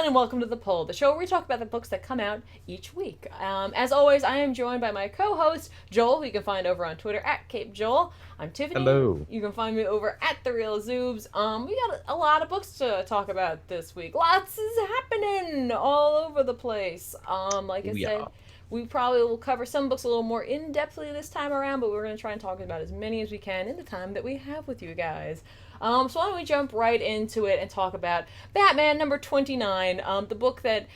and welcome to The Poll, the show where we talk about the books that come out each week. As always, I am joined by my co-host, Joel, who you can find over on Twitter at Cape Joel. I'm Tiffany. Hello. You can find me over at The Real Zoobs. We got a lot of books to talk about this week. Lots is happening all over the place. Like I said, Yeah. we probably will cover some books a little more in-depthly this time around, but we're going to try and talk about as many as we can in the time that we have with you guys. So why don't we jump right into it and talk about Batman number 29, the book that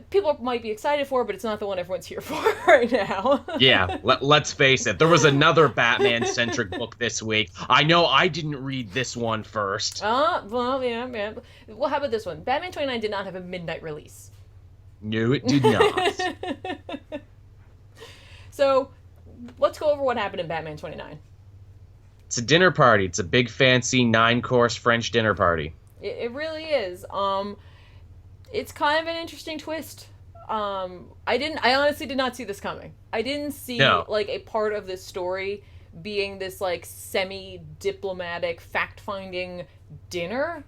people might be excited for, but it's not the one everyone's here for right now. Yeah, let's face it. There was another Batman-centric book this week. I know I didn't read this one first. Well, yeah. Well, how about this one? Batman 29 did not have a midnight release. No, it did not. So, let's go over what happened in Batman 29. It's a dinner party. It's a big, fancy, 9-course French dinner party. It really is. It's kind of an interesting twist. I honestly did not see this coming. I didn't see like a part of this story being this like semi-diplomatic fact-finding dinner.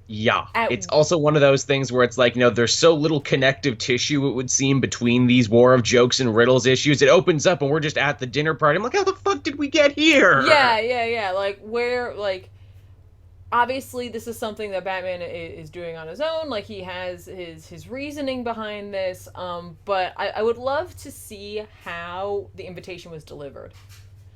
Yeah. It's also one of those things where it's like, there's so little connective tissue, it would seem, between these War of Jokes and Riddles issues. It opens up and we're just at the dinner party. I'm like, how the fuck did we get here? Yeah. Like, obviously this is something that Batman is doing on his own. Like, he has his reasoning behind this. But I would love to see how the invitation was delivered.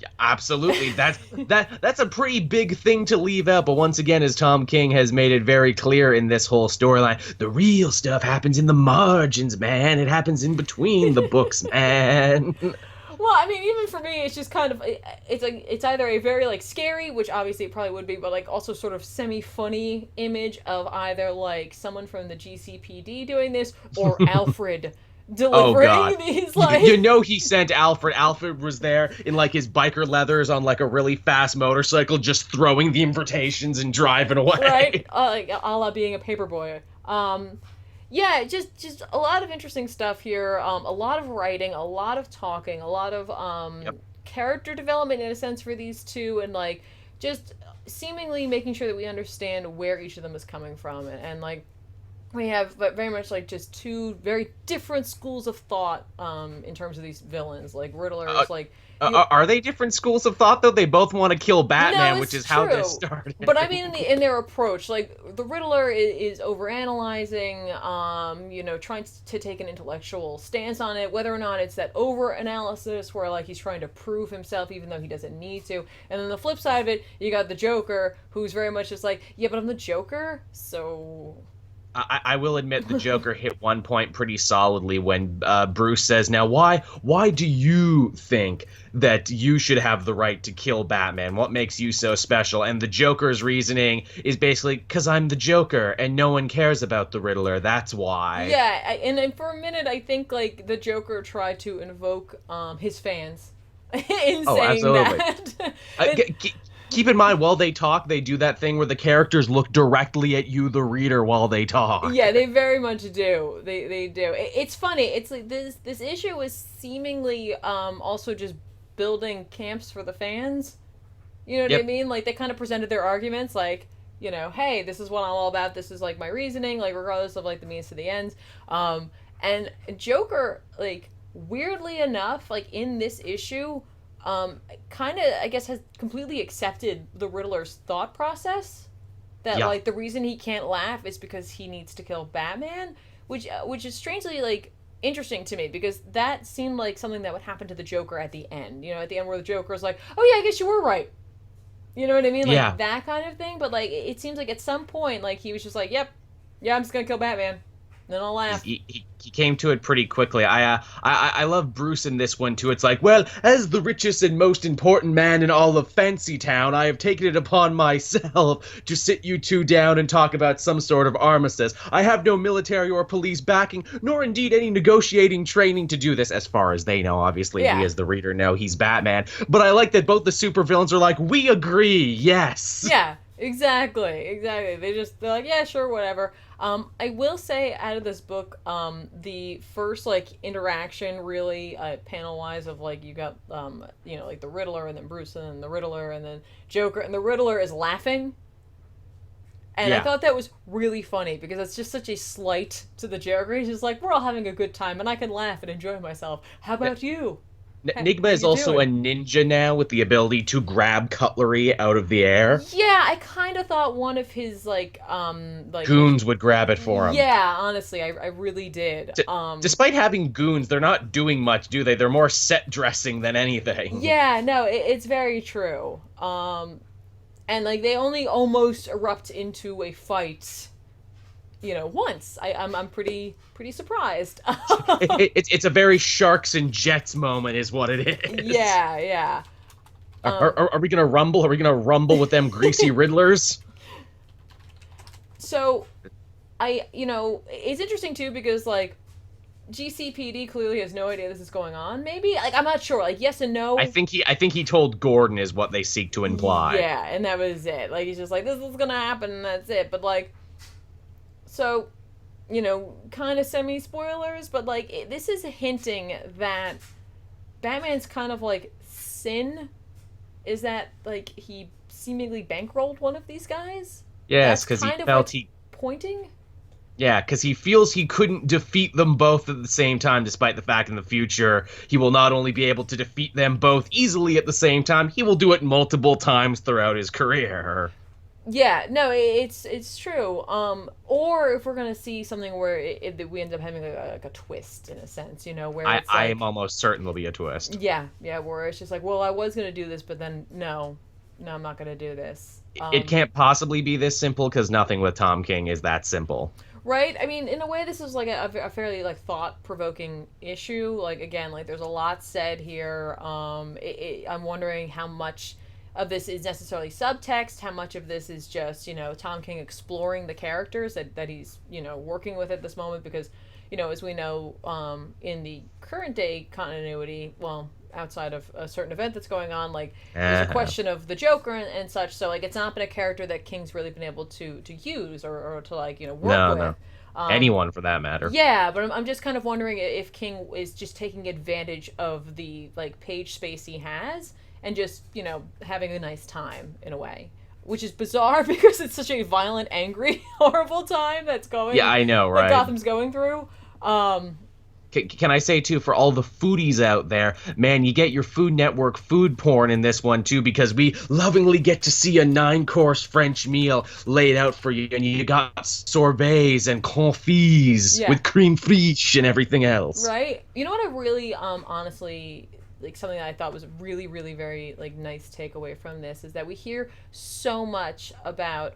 Yeah, absolutely. That's a pretty big thing to leave out, but once again, as Tom King has made it very clear in this whole storyline, the real stuff happens in the margins, man. It happens in between the books, man. Well, I mean, even for me, it's just kind of, it's either a very, like, scary, which obviously it probably would be, but, like, also sort of semi-funny image of either, like, someone from the GCPD doing this, or Alfred delivering these, like... He sent Alfred. Alfred was there in, like, his biker leathers on, like, a really fast motorcycle, just throwing the invitations and driving away. Right? Like, a la being a paperboy. Yeah, just a lot of interesting stuff here. A lot of writing, a lot of talking, a lot of character development in a sense for these two, and like just seemingly making sure that we understand where each of them is coming from, and like we have very much like just two very different schools of thought in terms of these villains. Like Riddler is like. Are they different schools of thought, though? They both want to kill Batman, No, which is true. how this started. But I mean, in their approach, like the Riddler is overanalyzing, trying to take an intellectual stance on it. Whether or not it's that overanalysis where like he's trying to prove himself even though he doesn't need to. And then the flip side of it, you got the Joker, who's very much just like, yeah, but I'm the Joker, so. I will admit the Joker hit one point pretty solidly when Bruce says, now, why do you think that you should have the right to kill Batman? What makes you so special? And the Joker's reasoning is basically, because I'm the Joker and no one cares about the Riddler. That's why. Yeah, and for a minute, I think like the Joker tried to invoke his fans in saying absolutely. that. Keep in mind, while they talk, they do that thing where the characters look directly at you, the reader, while they talk. Yeah, they very much do. They do. It's funny. It's like this issue is seemingly also just building camps for the fans. You know what I mean? Like, they kind of presented their arguments like, hey, this is what I'm all about. This is, like, my reasoning, like, regardless of, like, the means to the ends. And Joker, like, weirdly enough, like, in this issue... kind of, I guess, has completely accepted the Riddler's thought process. That, like, the reason he can't laugh is because he needs to kill Batman, which is strangely, like, interesting to me, because that seemed like something that would happen to the Joker at the end. At the end where the Joker's like, oh yeah, I guess you were right. You know what I mean? Like, that kind of thing. But, like, it seems like at some point, like, he was just like, yep, yeah, I'm just gonna kill Batman. Then I'll laugh. He came to it pretty quickly. I love Bruce in this one too. It's like, well, as the richest and most important man in all of Fancy Town, I have taken it upon myself to sit you two down and talk about some sort of armistice. I have no military or police backing, nor indeed any negotiating training to do this, as far as they know. Obviously, we as the reader know he's Batman. But I like that both the supervillains are like, we agree, yes. Yeah, exactly. They're like, yeah, sure, whatever. I will say, out of this book, the first, like, interaction, really, panel-wise, of, like, you got, like, the Riddler, and then Bruce, and then the Riddler, and then Joker, and the Riddler is laughing And I Yeah. thought that was really funny because it's just such a slight to the Joker. He's just like, we're all having a good time and I can laugh and enjoy myself. How about you? Enigma How is you also a doing? ninja now with the ability to grab cutlery out of the air. Yeah, I kind of thought one of his like Goons would grab it for him. yeah, honestly, I really did. D- Despite having goons, they're not doing much, do they? They're more set dressing than anything. Yeah, no, it's very true. And like they only almost erupt into a fight, once. I'm pretty surprised. It's a very sharks and jets moment, is what it is. Yeah, yeah. Are we gonna rumble? Are we gonna rumble with them greasy riddlers? So it's interesting too because like GCPD clearly has no idea this is going on. Maybe like I'm not sure. Like yes and no. I think he told Gordon is what they seek to imply. Yeah, and that was it. Like he's just like this is gonna happen, and that's it. But like, so, kind of semi spoilers, but like this is hinting that Batman's kind of like sin is that like he seemingly bankrolled one of these guys. Yes, That's because he kind of felt like he pointing. Yeah, because he feels he couldn't defeat them both at the same time, despite the fact in the future he will not only be able to defeat them both easily at the same time, he will do it multiple times throughout his career. Yeah, no, it's true. Or if we're gonna see something where we end up having like a twist in a sense, where I, it's I like, am almost certain there'll be a twist. yeah, yeah, where it's just like, well, I was gonna do this, but then no, I'm not gonna do this. It can't possibly be this simple because nothing with Tom King is that simple. Right? I mean, in a way, this is like a fairly like thought provoking issue. Like again, like there's a lot said here. I'm wondering how much of this is necessarily subtext, how much of this is just Tom King exploring the characters that he's working with at this moment because as we know in the current day continuity, well, outside of a certain event that's going on, like there's a question of the Joker and such. So like it's not been a character that King's really been able to use or to like work No, with. no. Anyone for that matter. Yeah, but I'm just kind of wondering if King is just taking advantage of the like page space he has and just having a nice time in a way, which is bizarre because it's such a violent, angry, horrible time that's going. Yeah, I know, that right? Gotham's going through. Can I say too, for all the foodies out there, man, you get your Food Network food porn in this one too, because we lovingly get to see a 9-course French meal laid out for you, and you got sorbets and confits Yeah. with cream fraiche and everything else. Right? You know what I really honestly like something that I thought was really really very like nice takeaway from this is that we hear so much about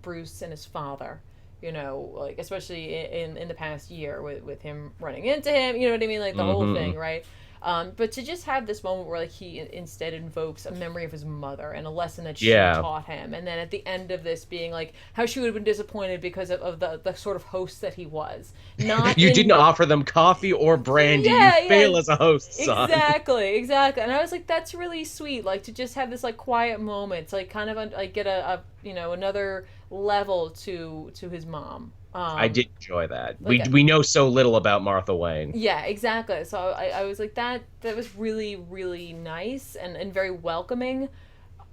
Bruce and his father. Like especially in the past year with him running into him, you know what I mean, like the whole thing, right? But to just have this moment where like he instead invokes a memory of his mother and a lesson that she taught him, and then at the end of this being like how she would have been disappointed because of the sort of host that he was. Not You didn't offer them coffee or brandy. Yeah, you fail as a host, son. Exactly. And I was like, that's really sweet. Like to just have this like quiet moment, to, like kind of like get a another level to his mom. I did enjoy that. Like, We know so little about Martha Wayne. yeah, exactly. So I was like that was really really nice and very welcoming.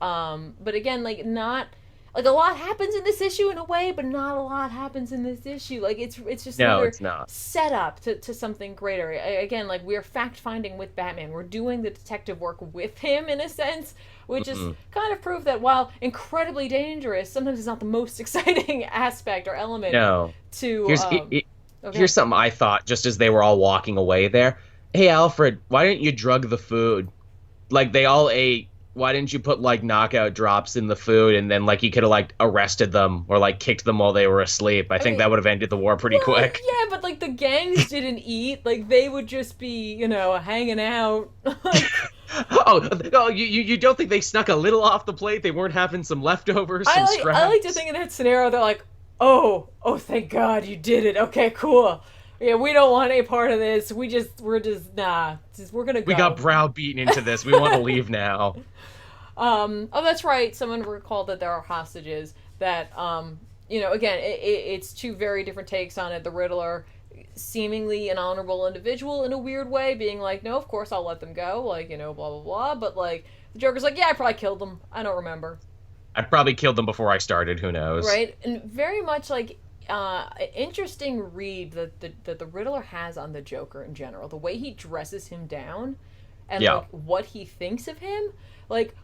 But again, like not like a lot happens in this issue in a way, but not a lot happens in this issue. Like it's just No, another it's not. setup to something greater. Again, like we're fact finding with Batman. We're doing the detective work with him in a sense, which is kind of proof that while incredibly dangerous, sometimes it's not the most exciting aspect or element. No. To Okay. Here's something I thought just as they were all walking away there. Hey, Alfred, why didn't you drug the food? Like they all ate. Why didn't you put like knockout drops in the food and then like you could have like arrested them or like kicked them while they were asleep? I think that would have ended the war pretty quick. Yeah, but like the gangs didn't eat. Like they would just be, hanging out. Like, oh, you don't think they snuck a little off the plate? They weren't having some leftovers, some scraps? I like to think in that scenario they're like, oh, thank God you did it. Okay, cool. Yeah, we don't want any part of this. We're just we're gonna go. We got browbeaten into this. We want to leave now. Oh, that's right. Someone recalled that there are hostages. That again, it's two very different takes on it. The Riddler, seemingly an honorable individual in a weird way, being like, no, of course I'll let them go. Like blah blah blah. But like the Joker's like, yeah, I probably killed them. I don't remember. I'd probably killed them before I started. Who knows? right? And very much like an interesting read that the Riddler has on the Joker in general. The way he dresses him down, and Yeah. like what he thinks of him, like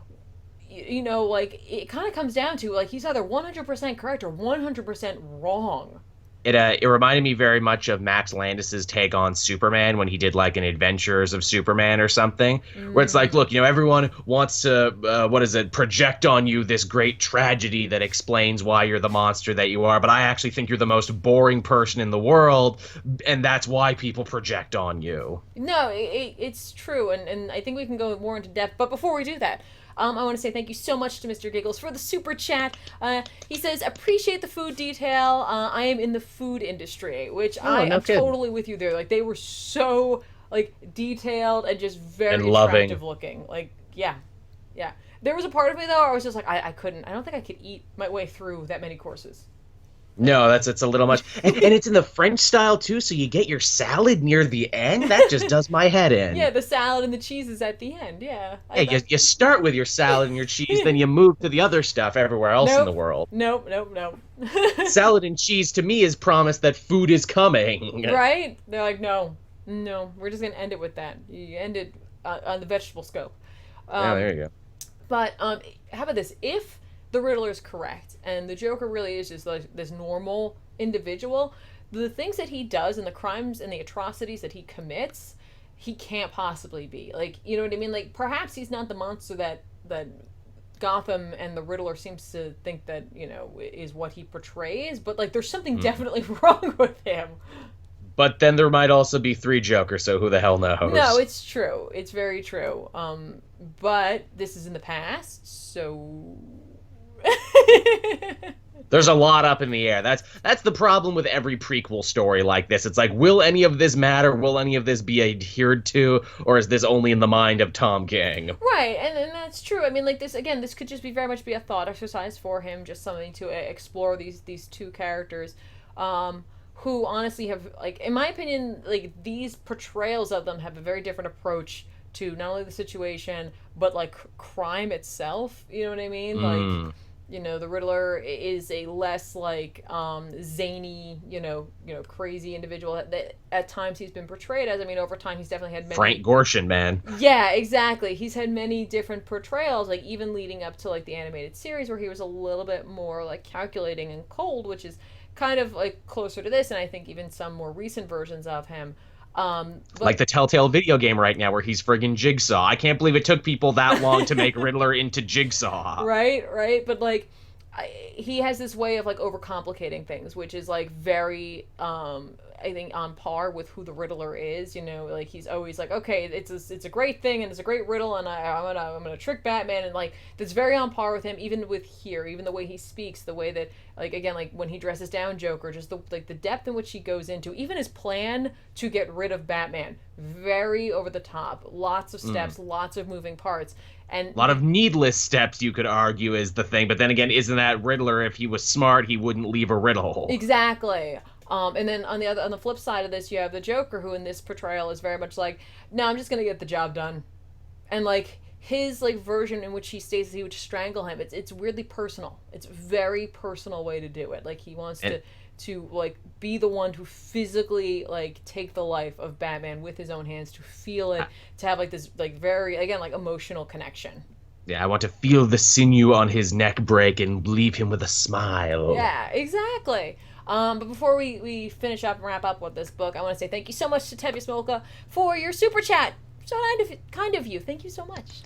you know, like it kind of comes down to like he's either 100% correct or 100% wrong. It reminded me very much of Max Landis's take on Superman when he did like an Adventures of Superman or something, where it's like, look, everyone wants to what is it, project on you this great tragedy that explains why you're the monster that you are, but I actually think you're the most boring person in the world, and that's why people project on you. No, it's true, and I think we can go more into depth. But before we do that, I want to say thank you so much to Mr. Giggles for the super chat. He says, appreciate the food detail. I am in the food industry, which I am totally with you there. Like, they were so, like, detailed and just very and loving. attractive looking. Like, yeah. There was a part of me, though, I was just like, I don't think I could eat my way through that many courses. No, it's a little much. And it's in the French style, too, so you get your salad near the end. That just does my head in. Yeah, the salad and the cheese is at the end, yeah. You start with your salad and your cheese, then you move to the other stuff everywhere else in the world. Nope. Salad and cheese, to me, is promise that food is coming. Right? They're like, no, we're just going to end it with that. You end it on the vegetable scope. There you go. But how about this? If the Riddler is correct, and the Joker really is just like this normal individual, the things that he does and the crimes and the atrocities that he commits, he can't possibly be. Like, you know what I mean? Like, perhaps he's not the monster that Gotham and the Riddler seems to think that, is what he portrays, but, like, there's something definitely wrong with him. But then there might also be 3 Jokers, so who the hell knows? No, it's true. It's very true. But this is in the past, so... There's a lot up in the air. That's the problem with every prequel story like this. It's like, will any of this matter? Will any of this be adhered to? Or is this only in the mind of Tom King? Right, and that's true. I mean, like, this could just be very much be a thought exercise for him, just something to explore these 2 characters, who honestly have, like, in my opinion, like, these portrayals of them have a very different approach to not only the situation, but, like, crime itself, you know what I mean? Like, the Riddler is a less, like, zany, crazy individual that at times he's been portrayed as. I mean, over time he's definitely had many... Frank Gorshin, man. Yeah, exactly. He's had many different portrayals, like, even leading up to, like, the animated series where he was a little bit more, like, calculating and cold, which is kind of, like, closer to this, and I think even some more recent versions of him. Like the Telltale video game right now where he's friggin' Jigsaw. I can't believe it took people that long to make Riddler into Jigsaw. Right. But, like, he has this way of, like, overcomplicating things, which is, like, very, I think, on par with who the Riddler is. Like, he's always like, okay, it's a great thing and it's a great riddle, and I'm gonna trick Batman, and, like, that's very on par with him. Even with here, even the way he speaks, the way that, like, again, like when he dresses down Joker, just the depth in which he goes into, even his plan to get rid of Batman, very over the top. Lots of steps, lots of moving parts. And a lot of needless steps, you could argue, is the thing. But then again, isn't that Riddler? If he was smart, he wouldn't leave a riddle. Exactly. And then on the flip side of this, you have the Joker, who in this portrayal is very much like, no, I'm just gonna get the job done, and, like, his, like, version in which he states that he would strangle him, it's weirdly personal. It's a very personal way to do it. Like, he wants to like be the one to physically, like, take the life of Batman with his own hands, to feel it, to have, like, this, like, very, again, like, emotional connection. Yeah, I want to feel the sinew on his neck break and leave him with a smile. Yeah, exactly. But before we finish up and wrap up with this book, I want to say thank you so much to Tevye Smolka for your super chat. So kind of you. Thank you so much.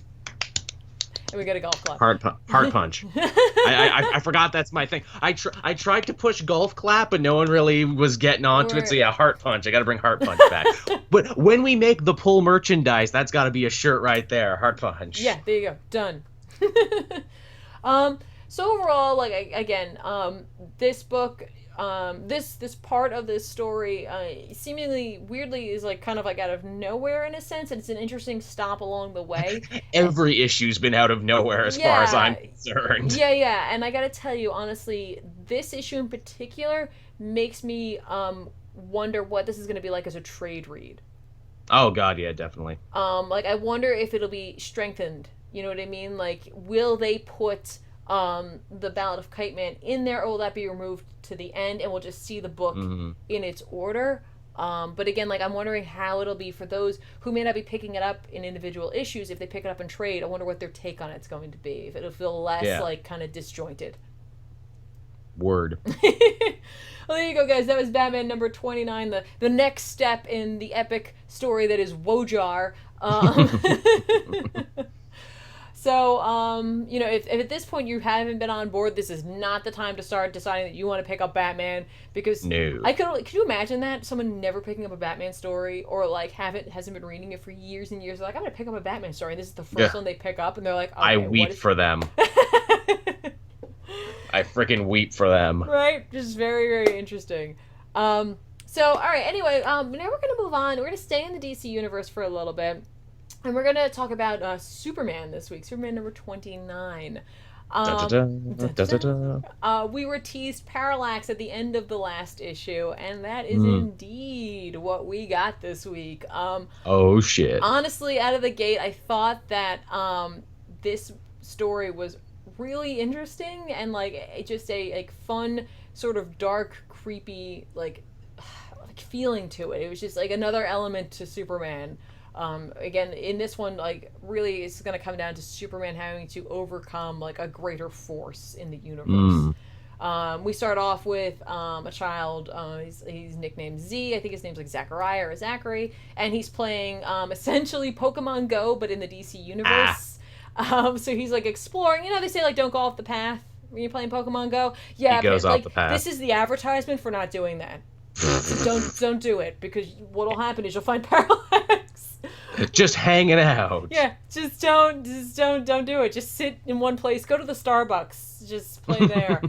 And we got a golf clap. Heart punch. I forgot that's my thing. I tried to push golf clap, but no one really was getting onto it. So yeah, heart punch. I got to bring heart punch back. But when we make the pull merchandise, that's got to be a shirt right there. Heart punch. Yeah, there you go. Done. So overall, like, again, this book, this part of this story, seemingly weirdly is, like, kind of, like, out of nowhere in a sense, and it's an interesting stop along the way. Every issue's been out of nowhere as far as I'm concerned. Yeah, and I gotta tell you, honestly, this issue in particular makes me wonder what this is gonna be like as a trade read. Oh god, yeah, definitely. Like, I wonder if it'll be strengthened. You know what I mean? Like, will they put the Ballad of Kite Man in there, or will that be removed to the end and we'll just see the book in its order? But again, like, I'm wondering how it'll be for those who may not be picking it up in individual issues. If they pick it up in trade, I wonder what their take on it's going to be. If it'll feel less like kind of disjointed. Word. Well, there you go, guys. That was Batman number 29, the next step in the epic story that is Wojar. So, you know, if at this point you haven't been on board, this is not the time to start deciding that you want to pick up Batman, because no. Could you imagine that? Someone never picking up a Batman story, or like hasn't been reading it for years and years. They're like, I'm going to pick up a Batman story, and this is the first one they pick up, and they're like, okay, I weep for them. I freaking weep for them. Right? Just very, very interesting. So, all right, anyway, now we're going to move on. We're going to stay in the DC universe for a little bit. And we're going to talk about Superman this week. Superman number 29. We were teased Parallax at the end of the last issue, and that is indeed what we got this week. Oh, shit. Honestly, out of the gate, I thought that this story was really interesting and like just a like fun, sort of dark, creepy, like feeling to it. It was just like another element to Superman. Again, in this one, like, really it's going to come down to Superman having to overcome like a greater force in the universe. We start off with a child, he's nicknamed Z. I think his name's like Zachariah or Zachary, and he's playing essentially Pokemon Go but in the DC universe. So he's like exploring. You know, they say like don't go off the path when you're playing Pokemon Go. Yeah, he goes but, off like, the path. This is the advertisement for not doing that. don't do it, because what'll happen is you'll find Parallax just hanging out. Yeah, just don't do it. Just sit in one place. Go to the Starbucks. Just play there.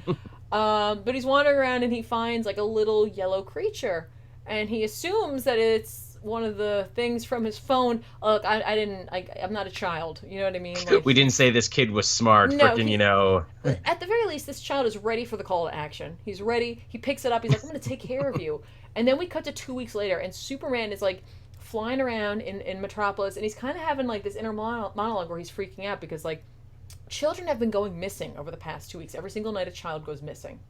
But he's wandering around and he finds like a little yellow creature, and he assumes that it's one of the things from his phone. Look, I'm not a child. You know what I mean? Like, we didn't say this kid was smart. No, freaking, you know. At the very least, this child is ready for the call to action. He's ready. He picks it up. He's like, I'm going to take care of you. And then we cut to 2 weeks later, and Superman is like flying around in Metropolis, and he's kind of having like this inner monologue where he's freaking out because like children have been going missing over the past 2 weeks. Every single night a child goes missing.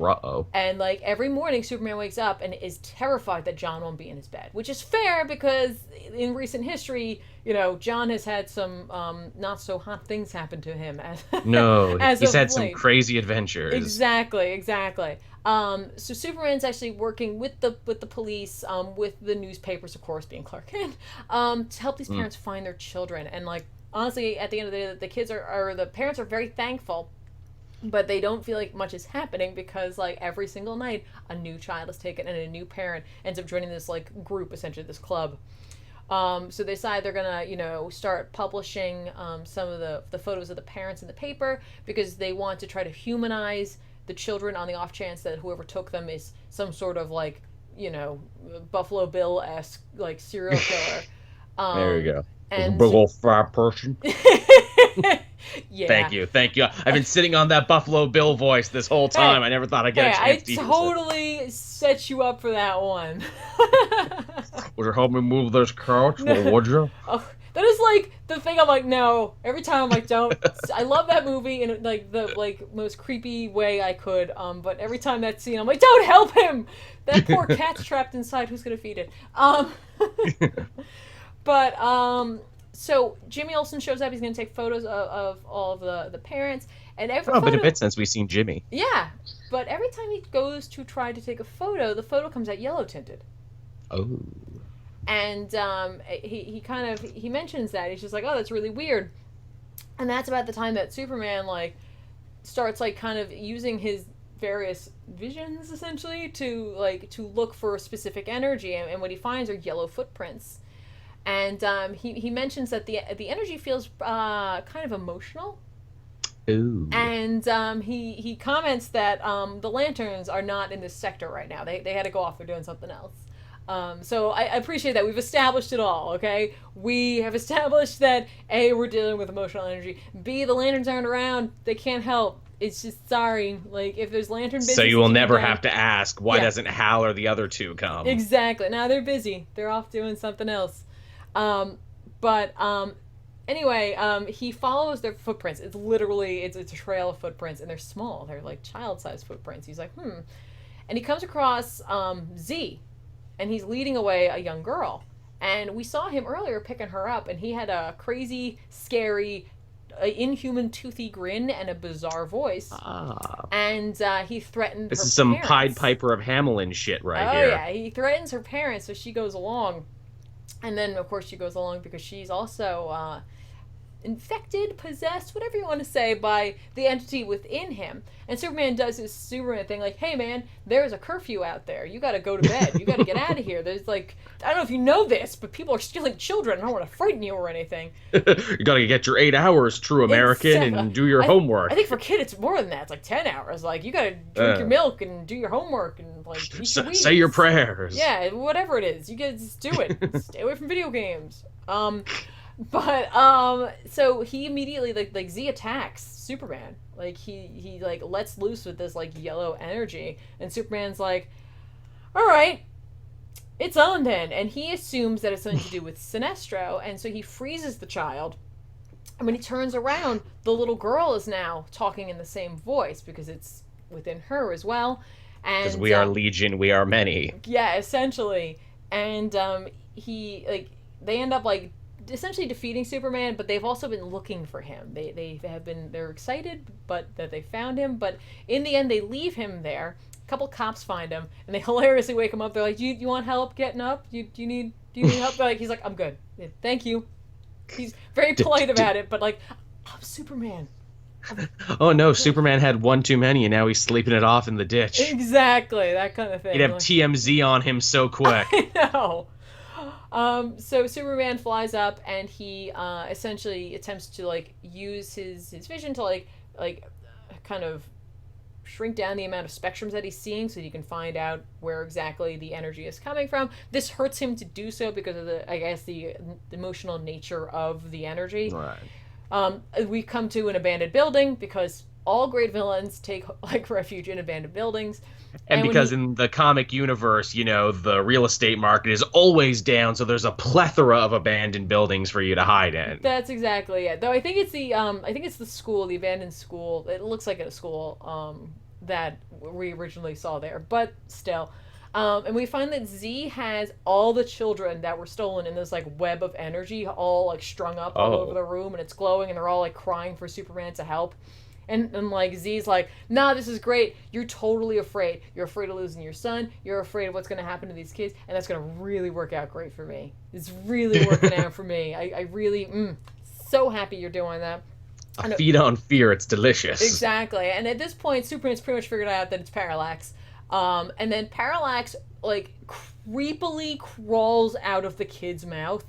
Uh-oh. And like every morning Superman wakes up and is terrified that John won't be in his bed, which is fair because in recent history, you know, John has had some not so hot things happen to him he's had some crazy adventures. Exactly. So Superman's actually working with the police, with the newspapers, of course, being Clark Kent, to help these parents find their children. And like honestly, at the end of the day, the kids the parents are very thankful, but they don't feel like much is happening because like every single night a new child is taken and a new parent ends up joining this like group, essentially this club. So they decide they're gonna, you know, start publishing some of the photos of the parents in the paper because they want to try to humanize the children on the off chance that whoever took them is some sort of like, you know, Buffalo Bill-esque like serial killer. There you go. And big old fat person. Yeah. Thank you. I've been sitting on that Buffalo Bill voice this whole time. I never thought I'd get a chance to use it. I totally set you up for that one. Would you help me move this couch? Would you? Oh, that is like the thing. I'm like, no. Every time I'm like, don't. I love that movie in like the like most creepy way I could. But every time that scene, I'm like, don't help him. That poor cat's trapped inside. Who's gonna feed it? But so Jimmy Olsen shows up. He's going to take photos of all of the parents. And been a bit since we've seen Jimmy. Yeah, but every time he goes to try to take a photo, the photo comes out yellow tinted. Oh. And he mentions that. He's just like, oh, that's really weird. And that's about the time that Superman like starts like kind of using his various visions essentially to look for a specific energy, and what he finds are yellow footprints. And he mentions that the energy feels kind of emotional. Ooh. And he comments that the lanterns are not in this sector right now. They had to go off. They're doing something else. So I appreciate that. We've established it all, okay? We have established that, A, we're dealing with emotional energy. B, the lanterns aren't around. They can't help. It's just, sorry. Like, if there's lantern business... So you will never have to ask, why doesn't Hal or the other two come? Exactly. Now they're busy. They're off doing something else. But Anyway, he follows their footprints. It's literally it's a trail of footprints, and they're small. They're like child-sized footprints. He's like, and he comes across Z, and he's leading away a young girl. And we saw him earlier picking her up, and he had a crazy, scary, inhuman, toothy grin and a bizarre voice. And he threatened. This her is some parents. Pied Piper of Hamelin shit right here. Oh yeah, he threatens her parents, so she goes along. And then, of course, she goes along because she's also infected, possessed, whatever you want to say, by the entity within him. And Superman does his Superman thing, like, hey, man, there's a curfew out there. You got to go to bed. You got to get out of here. There's, like, I don't know if you know this, but people are stealing children. I don't want to frighten you or anything. You got to get your 8 hours, true American, Exactly. and do your homework. I think for kid it's more than that. It's like 10 hours. Like, you got to drink your milk and do your homework and, like, eat your say your prayers. Yeah, whatever it is. You got to just do it. Stay away from video games. But so he immediately like Z attacks Superman. Like he like lets loose with this like yellow energy, and Superman's like, all right, it's on then. And he assumes that it's something to do with Sinestro, and so he freezes the child. And when he turns around, the little girl is now talking in the same voice because it's within her as well. And because we are legion, we are many. Yeah, essentially. And he like they end up like essentially defeating Superman, but they've also been looking for him. They're excited but that they found him, but in the end they leave him there. A couple cops find him and they hilariously wake him up. They're like, you want help getting up? Do you need help? They're like, he's like, I'm good. Thank you. He's very polite about it, but like, I'm Superman. Oh no, Superman had one too many and now he's sleeping it off in the ditch. Exactly, that kind of thing. He'd have TMZ on him so quick. I know. So Superman flies up and he essentially attempts to like use his vision to like kind of shrink down the amount of spectrums that he's seeing so he can find out where exactly the energy is coming from. This hurts him to do so because of the emotional nature of the energy. Right. We come to an abandoned building because all great villains take like refuge in abandoned buildings. And because in the comic universe, you know, the real estate market is always down, so there's a plethora of abandoned buildings for you to hide in. That's exactly it. Though I think it's the school, the abandoned school. It looks like a school that we originally saw there, but still. And we find that Z has all the children that were stolen in this like web of energy, all like strung up all over the room, and it's glowing, and they're all like crying for Superman to help. And like Z's like, nah, this is great. You're totally afraid. You're afraid of losing your son. You're afraid of what's going to happen to these kids, and that's going to really work out great for me. It's really working out for me. I really, so happy you're doing that. Feed on fear. It's delicious. Exactly. And at this point, Superman's pretty much figured out that it's Parallax. And then Parallax like creepily crawls out of the kid's mouth.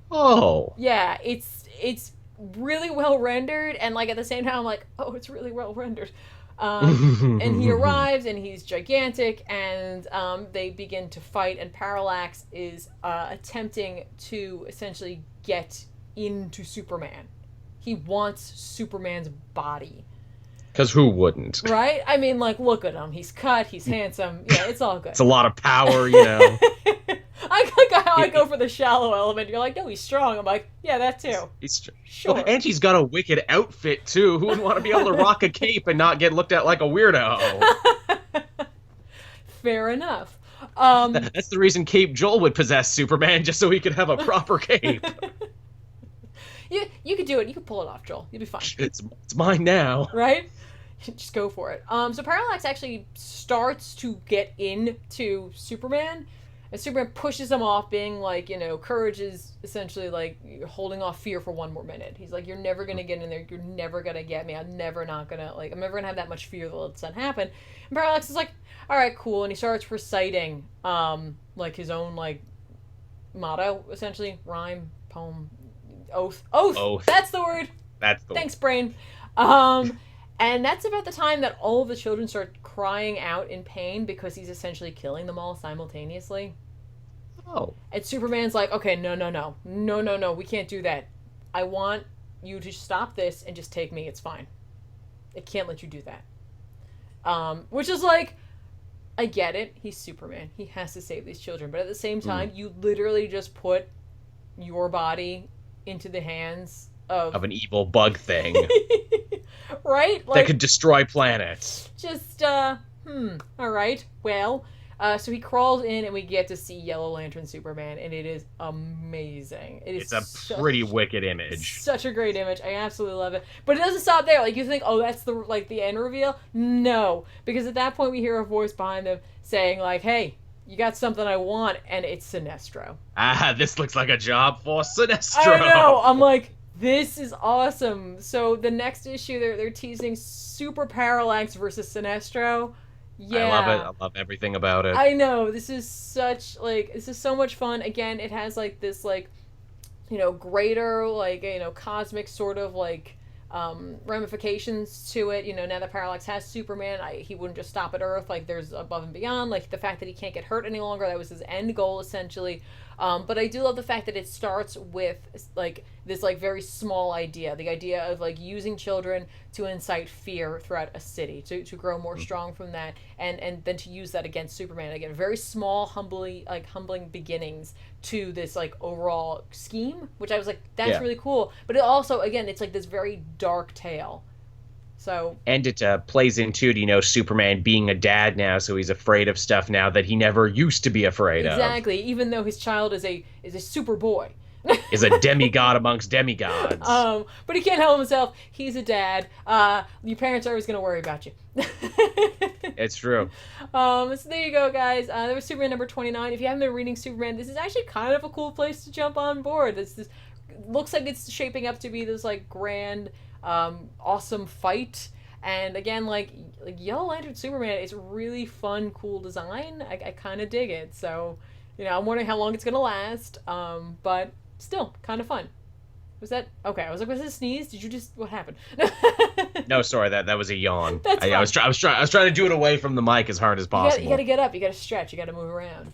Oh. Yeah, it's really well rendered, and like at the same time I'm like, oh, it's really well rendered. And he arrives and he's gigantic, and they begin to fight, and Parallax is attempting to essentially get into Superman. He wants Superman's body. Because who wouldn't? Right? I mean, like, look at him. He's cut, he's handsome. Yeah, it's all good. It's a lot of power, you know. I like how I go for the shallow element. You're like, no, he's strong. I'm like, yeah, that too. He's sure. Well, and she's got a wicked outfit, too. Who would want to be able to rock a cape and not get looked at like a weirdo? Fair enough. That's the reason Cape Joel would possess Superman, just so he could have a proper cape. You could do it. You could pull it off, Joel. You'll be fine. It's mine now. Right? Just go for it. So Parallax actually starts to get into Superman, and Superman pushes him off, being like, you know, courage is essentially like you're holding off fear for one more minute. He's like, you're never gonna get in there. You're never gonna get me. I'm never gonna have that much fear that lets that happen. And Parallax is like, all right, cool, and he starts reciting like his own like motto, essentially, rhyme, poem. Oath. That's the word. Thanks, brain. And that's about the time that all of the children start crying out in pain because he's essentially killing them all simultaneously. Oh. And Superman's like, okay, no, we can't do that. I want you to stop this and just take me. It's fine. I can't let you do that. Which is like, I get it. He's Superman. He has to save these children. But at the same time, you literally just put your body into the hands of Of an evil bug thing right? that could destroy planets. Just all right. Well, so he crawls in, and we get to see Yellow Lantern Superman, and it is amazing. It's a pretty wicked image. Such a great image. I absolutely love it. But it doesn't stop there. Like, you think, oh, that's the end reveal? No, because at that point we hear a voice behind them saying, like, hey, you got something I want, and it's Sinestro. This looks like a job for Sinestro. I know. I'm like, this is awesome. So the next issue, they're teasing Super Parallax versus Sinestro. Yeah. I love it. I love everything about it. I know. This is so much fun. Again, it has like this like, greater like, cosmic sort of like ramifications to it. Now that Parallax has Superman, he wouldn't just stop at Earth. Like, there's above and beyond. Like, the fact that he can't get hurt any longer, that was his end goal essentially. But I do love the fact that it starts with like this like very small idea, the idea of like using children to incite fear throughout a city, to grow more strong from that, and then to use that against Superman. Again, very small, humbling beginnings to this like overall scheme, which I was like, that's really cool. But it also, again, it's like this very dark tale. So, and it plays into, Superman being a dad now, so he's afraid of stuff now that he never used to be afraid of. Exactly, even though his child is a super boy. Is a demigod amongst demigods. But he can't help himself. He's a dad. Your parents are always going to worry about you. It's true. So there you go, guys. There was Superman number 29. If you haven't been reading Superman, this is actually kind of a cool place to jump on board. This looks like it's shaping up to be this like grand, awesome fight. And again, like Yellow Lantern Superman, it's really fun, cool design. I kind of dig it. So, I'm wondering how long it's going to last. But still, kind of fun. Was that okay? I was like, was it a sneeze? Did you just? What happened? No, sorry, that was a yawn. I was trying to do it away from the mic as hard as possible. You got to get up. You got to stretch. You got to move around.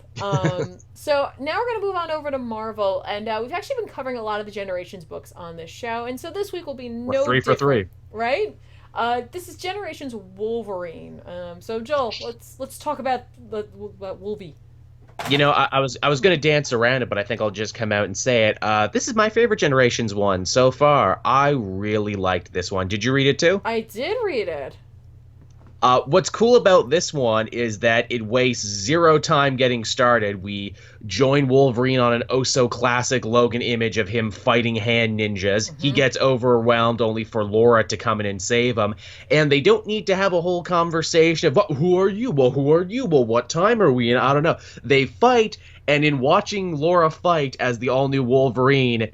So now we're gonna move on over to Marvel, and we've actually been covering a lot of the Generations books on this show, and so this week will be no three different, for three, right? This is Generations Wolverine. So Joel, let's talk about Wolvie. I was going to dance around it, but I think I'll just come out and say it. This is my favorite Generations one so far. I really liked this one. Did you read it too? I did read it. What's cool about this one is that it wastes zero time getting started. We join Wolverine on an oh-so-classic Logan image of him fighting hand ninjas. Mm-hmm. He gets overwhelmed only for Laura to come in and save him. And they don't need to have a whole conversation of, who are you? Well, who are you? Well, what time are we in? I don't know. They fight, and in watching Laura fight as the all-new Wolverine,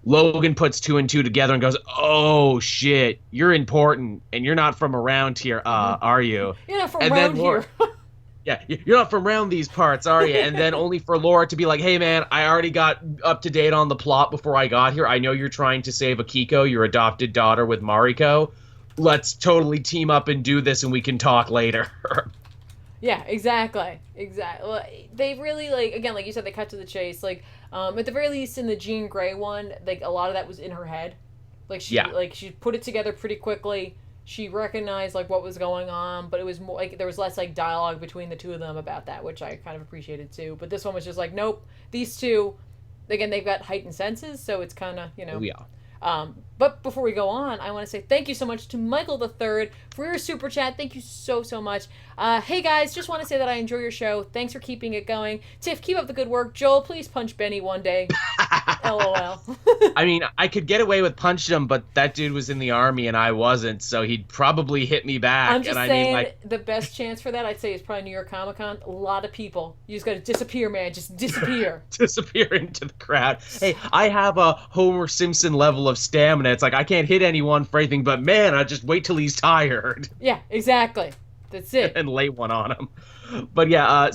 Logan puts two and two together and goes, oh, shit, you're important, and you're not from around here, are you? You're not from around here. Yeah, you're not from around these parts, are you? And then only for Laura to be like, hey, man, I already got up to date on the plot before I got here. I know you're trying to save Akiko, your adopted daughter, with Mariko. Let's totally team up and do this, and we can talk later. Yeah, exactly. They really, again, like you said, they cut to the chase. At the very least, in the Jean Grey one, a lot of that was in her head. She put it together pretty quickly. She recognized, what was going on, but it was more, there was less, dialogue between the two of them about that, which I kind of appreciated, too. But this one was just nope, these two, again, they've got heightened senses, so it's kind of, Yeah. But before we go on, I want to say thank you so much to Michael III for your super chat. Thank you so much. Hey guys, just want to say that I enjoy your show. Thanks for keeping it going. Tiff, keep up the good work. Joel, please punch Benny one day. LOL. I mean, I could get away with punching him, but that dude was in the army and I wasn't, so he'd probably hit me back. I'm just saying, the best chance for that, I'd say, is probably New York Comic Con. A lot of people. You just got to disappear, man. Just disappear. Disappear into the crowd. Hey, I have a Homer Simpson level of stamina. It's I can't hit anyone for anything, but man, I just wait till he's tired. Yeah, exactly. That's it. And lay one on him. But yeah,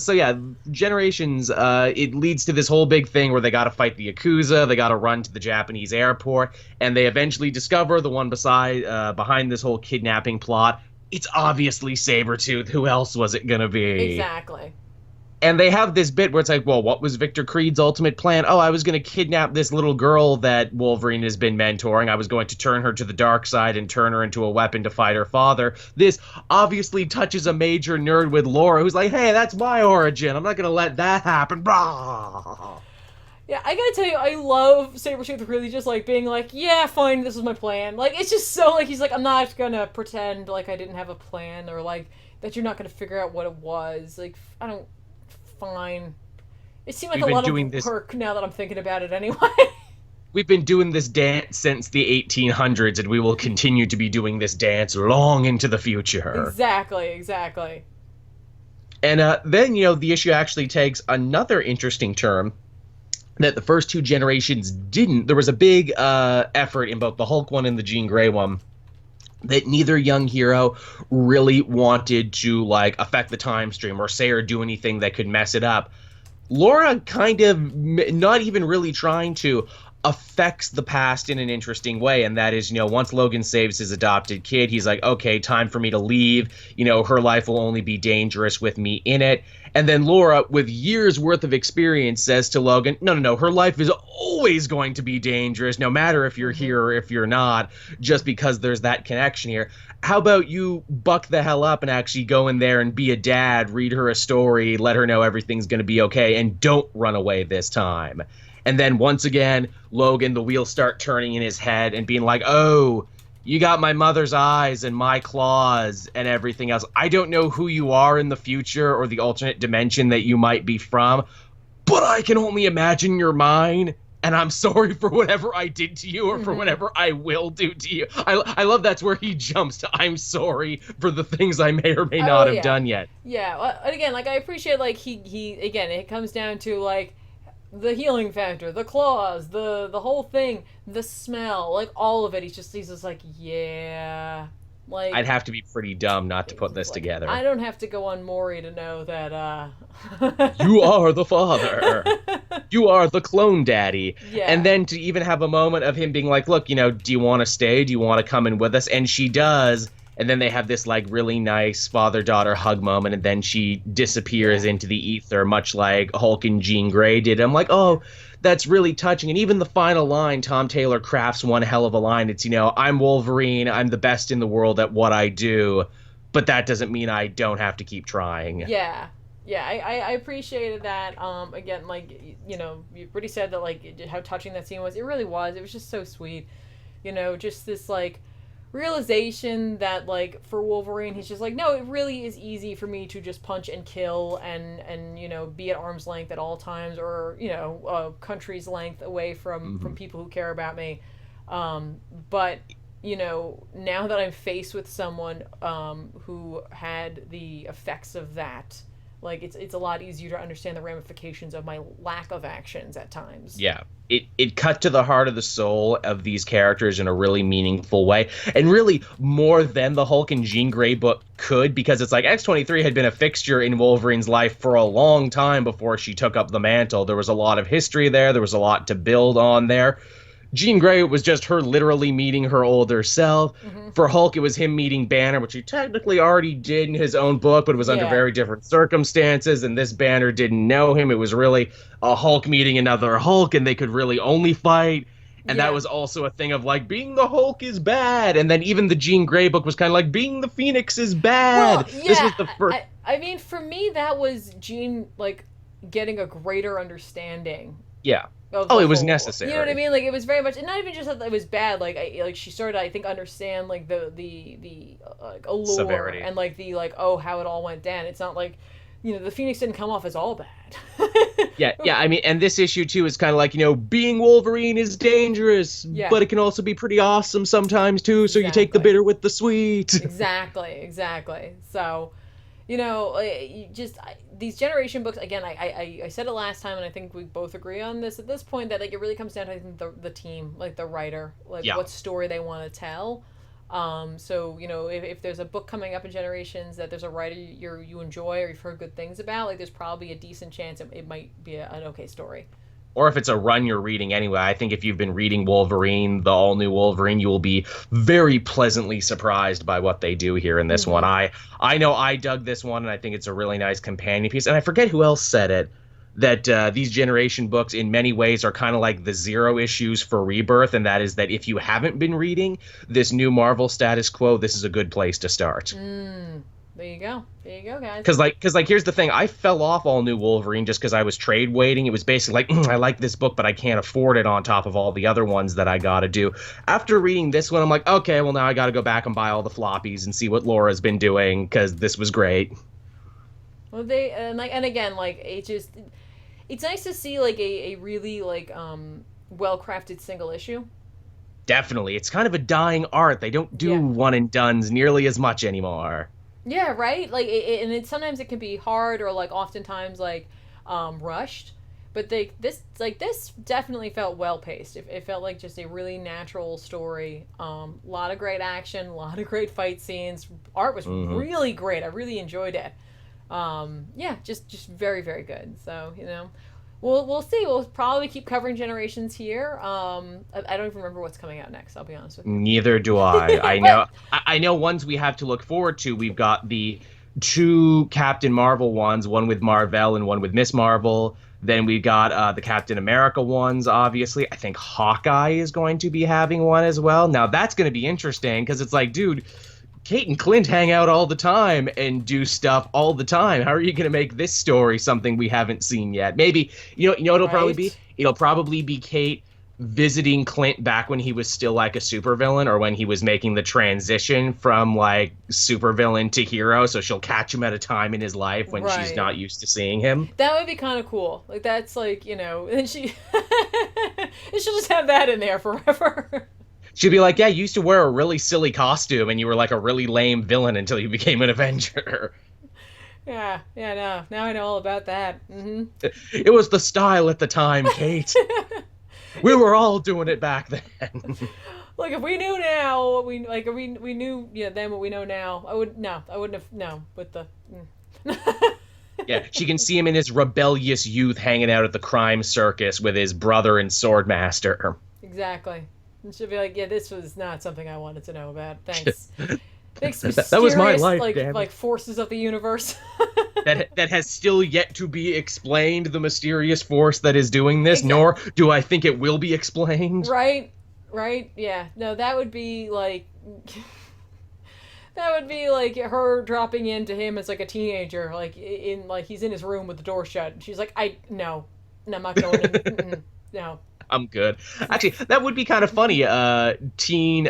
Generations, it leads to this whole big thing where they got to fight the Yakuza, they got to run to the Japanese airport, and they eventually discover the one behind this whole kidnapping plot. It's obviously Sabretooth. Who else was it going to be? Exactly. And they have this bit where it's well, what was Victor Creed's ultimate plan? Oh, I was going to kidnap this little girl that Wolverine has been mentoring. I was going to turn her to the dark side and turn her into a weapon to fight her father. This obviously touches a major nerd with Laura, who's like, hey, that's my origin. I'm not going to let that happen. Blah. Yeah, I gotta tell you, I love Sabretooth really just, like, being like, yeah, fine, this is my plan. Like, it's just so, like, he's like, I'm not gonna pretend like I didn't have a plan, or, like, that you're not gonna figure out what it was. Like, I don't... Fine. It seemed like We've a been lot doing of this. work now that I'm thinking about it anyway. We've been doing this dance since the 1800s, and we will continue to be doing this dance long into the future. Exactly, exactly. And then, the issue actually takes another interesting turn that the first two generations didn't. There was a big effort in both the Hulk one and the Jean Grey one that neither young hero really wanted to, like, affect the time stream or say or do anything that could mess it up. Laura kind of, not even really trying to, affects the past in an interesting way, and that is, once Logan saves his adopted kid, he's like, okay, time for me to leave. Her life will only be dangerous with me in it. And then Laura, with years worth of experience, says to Logan, no, her life is always going to be dangerous, no matter if you're here or if you're not, just because there's that connection here. How about you buck the hell up and actually go in there and be a dad, read her a story, let her know everything's going to be okay, and don't run away this time. And then once again, Logan, the wheels start turning in his head and being like, oh, you got my mother's eyes and my claws and everything else. I don't know who you are in the future or the alternate dimension that you might be from, but I can only imagine you're mine. And I'm sorry for whatever I did to you or for whatever I will do to you. I love that's where he jumps to, I'm sorry for the things I may or may not have done yet. Yeah, and again, like, I appreciate, like, he again, it comes down to, like, the healing factor, the claws, the whole thing, the smell, like, all of it. He's just like, yeah, like, I'd have to be pretty dumb not to put this like, together. I don't have to go on Maury to know that you are the father. You are the clone daddy. Yeah. And then to even have a moment of him being like, look, do you want to stay? Do you want to come in with us? And she does. And then they have this, like, really nice father-daughter hug moment, and then she disappears into the ether, much like Hulk and Jean Grey did. I'm like, oh, that's really touching. And even the final line, Tom Taylor crafts one hell of a line. It's, I'm Wolverine, I'm the best in the world at what I do, but that doesn't mean I don't have to keep trying. Yeah. Yeah, I appreciated that. Again, like, you already said that, like, how touching that scene was. It really was. It was just so sweet. Just this, like, realization that, like, for Wolverine, he's just like, no, it really is easy for me to just punch and kill and be at arm's length at all times, or a country's length away from people who care about me, but now that I'm faced with someone who had the effects of that, like, it's a lot easier to understand the ramifications of my lack of actions at times. Yeah. It cut to the heart of the soul of these characters in a really meaningful way, and really more than the Hulk and Jean Grey book could, because it's like X-23 had been a fixture in Wolverine's life for a long time before she took up the mantle. There was a lot of history there. There was a lot to build on there. Jean Grey, it was just her literally meeting her older self. For Hulk, it was him meeting Banner, which he technically already did in his own book, but it was under very different circumstances, and this Banner didn't know him. It was really a Hulk meeting another Hulk, and they could really only fight. And that was also a thing of, like, being the Hulk is bad. And then even the Jean Grey book was kind of like, being the Phoenix is bad. Well, This was the first... I mean, for me, that was Jean, like, getting a greater understanding. Yeah. Oh, it was necessary. You know what I mean? Like, it was very much, and not even just that it was bad. Like, she started, I think, understand, like, the allure severity, and, like, the, like, oh, how it all went down. It's not like, the Phoenix didn't come off as all bad. yeah. I mean, and this issue too is kind of like, being Wolverine is dangerous, but it can also be pretty awesome sometimes too. So you take the bitter with the sweet. Exactly. So, these generation books, again, I said it last time, and I think we both agree on this at this point, that, like, it really comes down to, I think, the team, like, the writer, like, what story they want to tell. So, if there's a book coming up in Generations that there's a writer you enjoy or you've heard good things about, like, there's probably a decent chance it might be an okay story. Or if it's a run you're reading anyway. I think if you've been reading Wolverine, the all-new Wolverine, you will be very pleasantly surprised by what they do here in this one. I know I dug this one, and I think it's a really nice companion piece. And I forget who else said it, that these Generation books in many ways are kind of like the zero issues for Rebirth, and that is that if you haven't been reading this new Marvel status quo, this is a good place to start. There you go, guys. Because here's the thing. I fell off All New Wolverine just because I was trade waiting. It was basically like, I like this book, but I can't afford it on top of all the other ones that I got to do. After reading this one, I'm like, okay, well, now I got to go back and buy all the floppies and see what Laura's been doing, because this was great. Well, and again, like, it's nice to see, like, a really, like, well crafted single issue. Definitely. It's kind of a dying art. They don't do Yeah. one and dones nearly as much anymore. Yeah, right. Like, and sometimes it can be hard, or like oftentimes like rushed. But this definitely felt well paced. It felt like just a really natural story. A lot of great action, a lot of great fight scenes. Art was really great. I really enjoyed it. Yeah, just very very good. So we'll see. We'll probably keep covering Generations here. I don't even remember what's coming out next. I'll be honest with you. Neither do I. I know ones we have to look forward to. We've got the two Captain Marvel ones, one with Marvel and one with Miss Marvel. Then we got the Captain America ones, obviously. I think Hawkeye is going to be having one as well. Now, that's going to be interesting, because it's like, dude, Kate and Clint hang out all the time and do stuff all the time. How are you going to make this story something we haven't seen yet? Maybe, you know what it'll probably be? It'll probably be Kate visiting Clint back when he was still like a supervillain, or when he was making the transition from like supervillain to hero, so she'll catch him at a time in his life when she's not used to seeing him. That would be kind of cool. Like, that's like, and she'll just have that in there forever. She'd be like, yeah, you used to wear a really silly costume and you were like a really lame villain until you became an Avenger. Yeah, no. Now I know all about that. Mm-hmm. It was the style at the time, Kate. We were all doing it back then. Look, if we knew now what we knew then what we know now, I wouldn't have with the Yeah, she can see him in his rebellious youth hanging out at the crime circus with his brother and Swordmaster. Exactly. And she'll be like, yeah, this was not something I wanted to know about. Thanks. Thanks, mysterious, that was my life, damn it. Like forces of the universe. that has still yet to be explained, the mysterious force that is doing this, exactly. Nor do I think it will be explained. Right, yeah. No, that would be like her dropping into him as like a teenager, like he's in his room with the door shut, and she's like, no, I'm not going in. No. I'm good. Actually, that would be kind of funny. Teen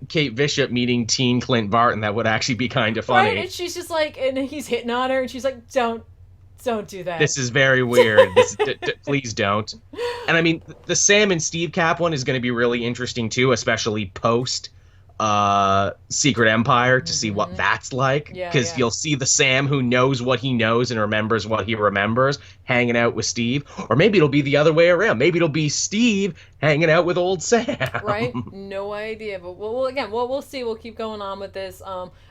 Kate Bishop meeting teen Clint Barton. That would actually be kind of funny. Right? And she's just like, and he's hitting on her, and she's like, don't do that. This is very weird. Please don't. And I mean, the Sam and Steve Cap one is going to be really interesting too, especially post Secret Empire, to see what that's like, because you'll see the Sam who knows what he knows and remembers what he remembers hanging out with Steve, or maybe it'll be the other way around. Maybe it'll be Steve hanging out with old Sam. Right? No idea, but we'll see. We'll keep going on with this.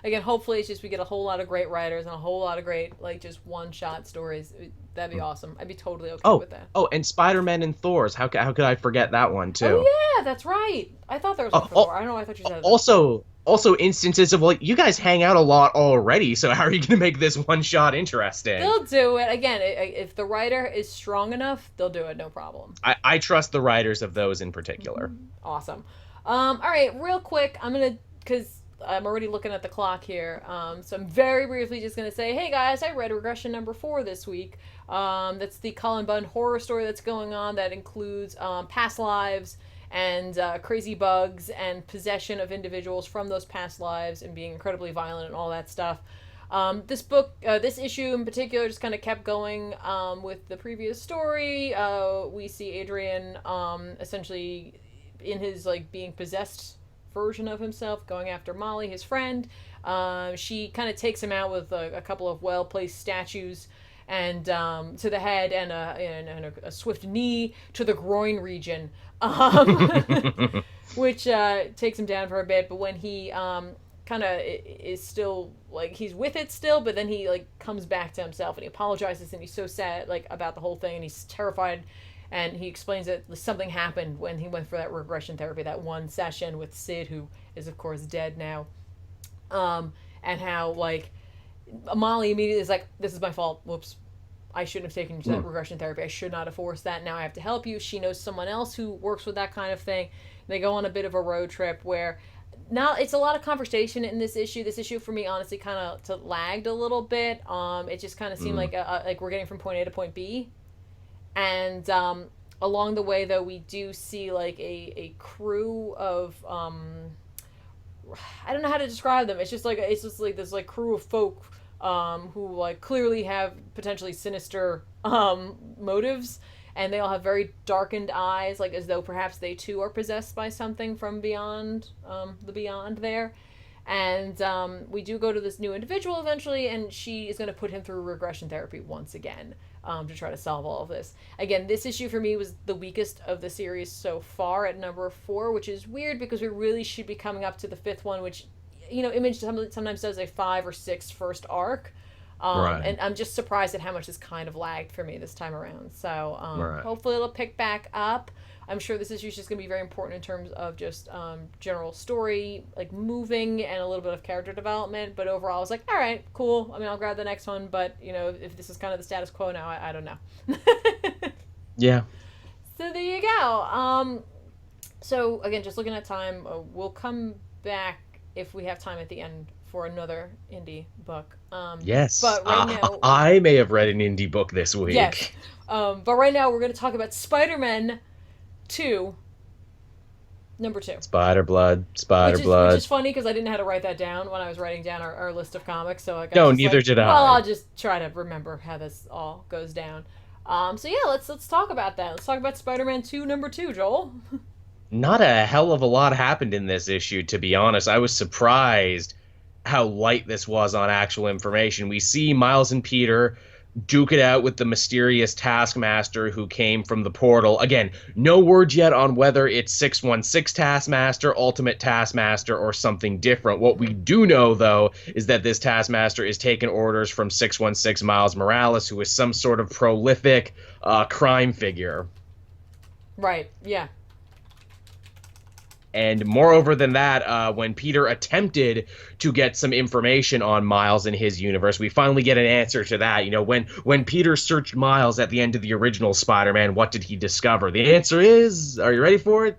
Again, hopefully it's just we get a whole lot of great writers and a whole lot of great just one shot stories. That'd be awesome. I'd be totally okay with that. Oh, and Spider-Man and Thor's. How could I forget that one too? Oh yeah, that's right. I thought there was one for Thor. I don't know. I thought you said Also instances of, like, you guys hang out a lot already, so how are you going to make this one shot interesting? They'll do it. Again, if the writer is strong enough, they'll do it, no problem. I trust the writers of those in particular. Awesome. All right, real quick, because I'm already looking at the clock here, so I'm very briefly just going to say, hey guys, I read Regression number 4 this week. That's the Cullen Bunn horror story that's going on that includes past lives and crazy bugs and possession of individuals from those past lives and being incredibly violent and all that stuff. This issue in particular just kind of kept going with the previous story. We see Adrian essentially in his being possessed version of himself going after Molly, his friend. She kind of takes him out with a couple of well-placed statues and to the head and a swift knee to the groin region, which takes him down for a bit. But when he kind of is still he's with it still, but then he comes back to himself and he apologizes and he's so sad about the whole thing and he's terrified. And he explains that something happened when he went for that regression therapy, that one session with Sid, who is of course dead now, and how Molly immediately is like, this is my fault. Whoops. I shouldn't have taken you to that regression therapy. I should not have forced that. Now I have to help you. She knows someone else who works with that kind of thing. They go on a bit of a road trip where now it's a lot of conversation in this issue. This issue for me, honestly, kind of lagged a little bit. It just kind of seemed like we're getting from point A to point B, and along the way, though, we do see like a crew of I don't know how to describe them. It's just like this like crew of folk who like clearly have potentially sinister motives, and they all have very darkened eyes, like as though perhaps they too are possessed by something from beyond the beyond there. And we do go to this new individual eventually, and she is going to put him through regression therapy once again to try to solve all of this. Again, this issue for me was the weakest of the series so far at number 4, which is weird because we really should be coming up to the 5th one, which, you know, Image sometimes does a 5 or 6 first arc. Right. And I'm just surprised at how much this kind of lagged for me this time around. So hopefully it'll pick back up. I'm sure this issue is just going to be very important in terms of just general story, like moving, and a little bit of character development. But overall, I was like, all right, cool. I mean, I'll grab the next one. But, you know, if this is kind of the status quo now, I don't know. Yeah. So there you go. So, again, just looking at time, we'll come back if we have time at the end for another indie book. Yes. But right now, I may have read an indie book this week. Yes. But right now, we're going to talk about Spider-Man 2, number 2. Spider-Blood. Which is funny because I didn't know how to write that down when I was writing down our list of comics. So neither did I. Well, I'll just try to remember how this all goes down. So yeah, let's talk about that. Let's talk about Spider-Man 2, number 2, Joel. Not a hell of a lot happened in this issue, to be honest. I was surprised how light this was on actual information. We see Miles and Peter duke it out with the mysterious Taskmaster who came from the portal. Again, no word yet on whether it's 616 Taskmaster, Ultimate Taskmaster, or something different. What we do know, though, is that this Taskmaster is taking orders from 616 Miles Morales, who is some sort of prolific crime figure. Right, yeah. And moreover than that, when Peter attempted to get some information on Miles and his universe, we finally get an answer to that. You know, when Peter searched Miles at the end of the original Spider-Man, what did he discover? The answer is, are you ready for it?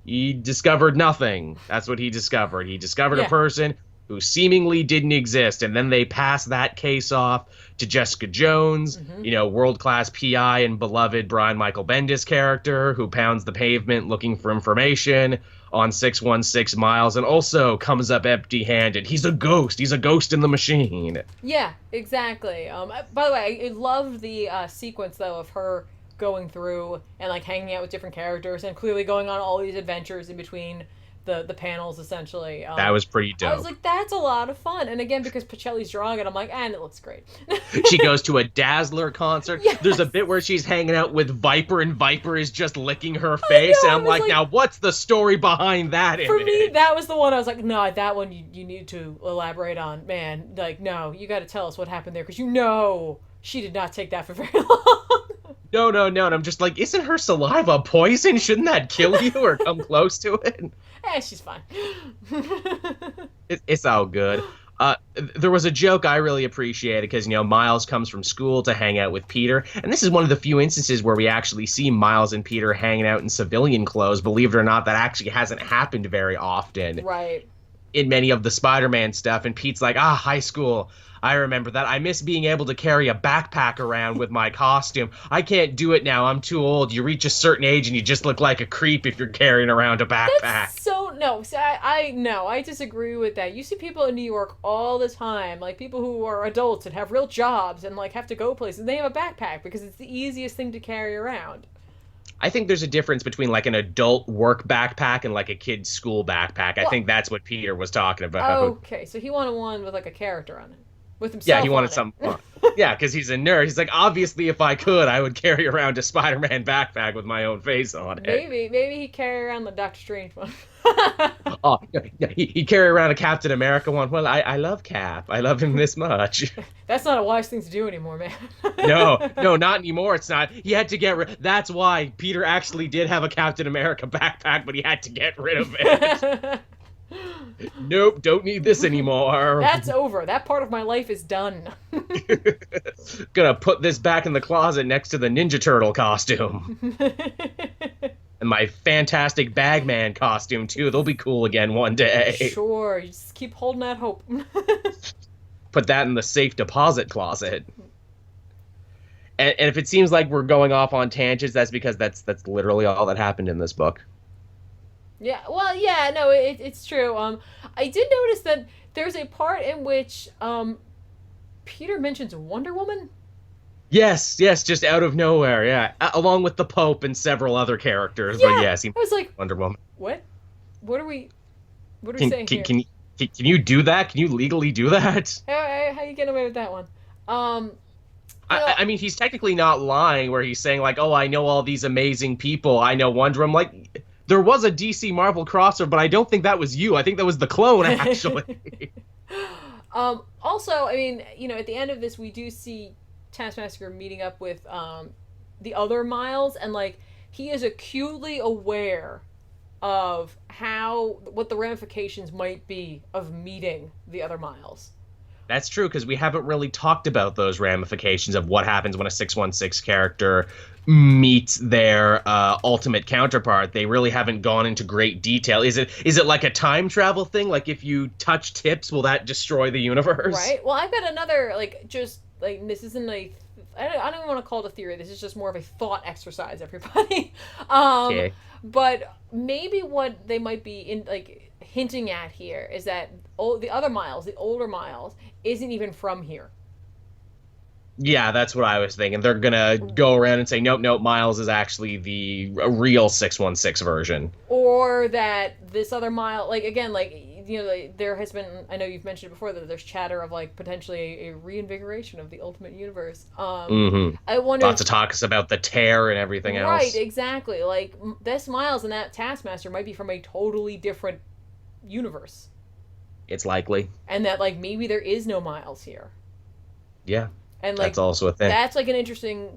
He discovered nothing. That's what he discovered. He discovered a person who seemingly didn't exist, and then they passed that case off to Jessica Jones, you know, world-class PI and beloved Brian Michael Bendis character who pounds the pavement looking for information on 616 Miles and also comes up empty-handed. He's a ghost. He's a ghost in the machine. Yeah, exactly. By the way, I love the sequence, though, of her going through and, like, hanging out with different characters and clearly going on all these adventures in between the panels, essentially. That was pretty dope. I was like, that's a lot of fun. And again, because Pacelli's drawing it, I'm like, and it looks great. She goes to a Dazzler concert. Yes. There's a bit where she's hanging out with Viper, and Viper is just licking her face. And I'm like, now what's the story behind that image? For me, that was the one I was like, no, that one you need to elaborate on. Man, like, no, you got to tell us what happened there, because you know she did not take that for very long. No. And I'm just like, isn't her saliva poison? Shouldn't that kill you or come close to it? She's fine. It's all good. There was a joke I really appreciated because, you know, Miles comes from school to hang out with Peter. And this is one of the few instances where we actually see Miles and Peter hanging out in civilian clothes. Believe it or not, that actually hasn't happened very often. Right. In many of the Spider-Man stuff. And Pete's like, high school. I remember that. I miss being able to carry a backpack around with my costume. I can't do it now. I'm too old. You reach a certain age and you just look like a creep if you're carrying around a backpack. That's no. See, I disagree with that. You see people in New York all the time, like people who are adults and have real jobs and like have to go places. And they have a backpack because it's the easiest thing to carry around. I think there's a difference between like an adult work backpack and like a kid's school backpack. I think that's what Peter was talking about. Okay, so he wanted one with like a character on it. With himself. Yeah, he wanted something fun. Yeah, because he's a nerd. He's like, obviously, if I could, I would carry around a Spider-Man backpack with my own face on it. Maybe he'd carry around the Doctor Strange one. He'd carry around a Captain America one. Well, I love Cap. I love him this much. That's not a wise thing to do anymore, man. No, not anymore. It's not. He had to get rid. That's why Peter actually did have a Captain America backpack, but he had to get rid of it. Nope, don't need this anymore. That's over. That part of my life is done. Gonna put this back in the closet next to the Ninja Turtle costume. And my fantastic Bagman costume, too. They'll be cool again one day. Sure, you just keep holding that hope. Put that in the safe deposit closet. And if it seems like we're going off on tangents, that's because that's literally all that happened in this book. Yeah, well, yeah, no, it's true. I did notice that there's a part in which Peter mentions Wonder Woman. Yes, just out of nowhere, yeah. Along with the Pope and several other characters, Yeah, but yes, I was like, Wonder Woman. what? What are we saying here? Can you do that? Can you legally do that? How you getting away with that one? I mean, he's technically not lying where he's saying, like, oh, I know all these amazing people. I know Wonder Woman. Like, there was a DC Marvel crossover, but I don't think that was you. I think that was the clone, actually. Also, I mean, at the end of this, we do see Taskmaster meeting up with the other Miles, and, like, he is acutely aware of what the ramifications might be of meeting the other Miles. That's true, because we haven't really talked about those ramifications of what happens when a 616 character meets their ultimate counterpart. They really haven't gone into great detail. Is it like a time travel thing? Like, if you touch tips, will that destroy the universe? Right. Well, I've got another, like, just, like, this isn't I don't even want to call it a theory. This is just more of a thought exercise, everybody. Okay. But maybe what they might be hinting at here is that the other Miles, the older Miles, isn't even from here. Yeah, that's what I was thinking. They're gonna go around and say, nope, Miles is actually the real 616 version. Or that this other Miles, like, again, like, there has been, I know you've mentioned it before, that there's chatter of, like, potentially a reinvigoration of the Ultimate Universe. I wonder. Lots of talks about the tear and everything else. Right, exactly. Like, this Miles and that Taskmaster might be from a totally different universe. It's likely. And that, like, maybe there is no Miles here. Yeah. And, like, that's also a thing. That's, like, an interesting,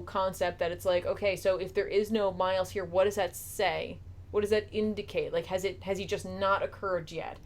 concept that it's like, okay, so if there is no Miles here, what does that say? What does that indicate? Like, has he just not occurred yet?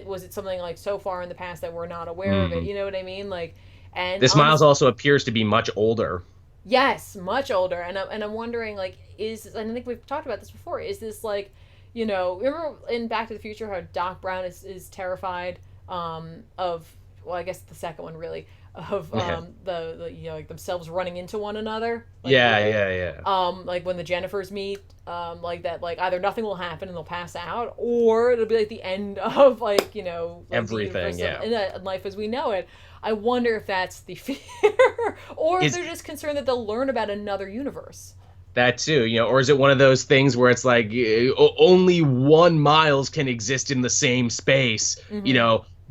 Was it something, like, so far in the past that we're not aware of it? You know what I mean? Like, and this Miles also appears to be much older. Yes, much older. And I'm wondering, like, and I think we've talked about this before, is this, like, remember in Back to the Future how Doc Brown is terrified of, well, I guess the second one, really, of the like, themselves running into one another. Like, yeah. Like, when the Jennifers meet, like, that, like, either nothing will happen and they'll pass out, or it'll be, like, the end of, like, like, everything, in life as we know it. I wonder if that's the fear, or if they're just concerned that they'll learn about another universe. That too, or is it one of those things where it's like only one Miles can exist in the same space,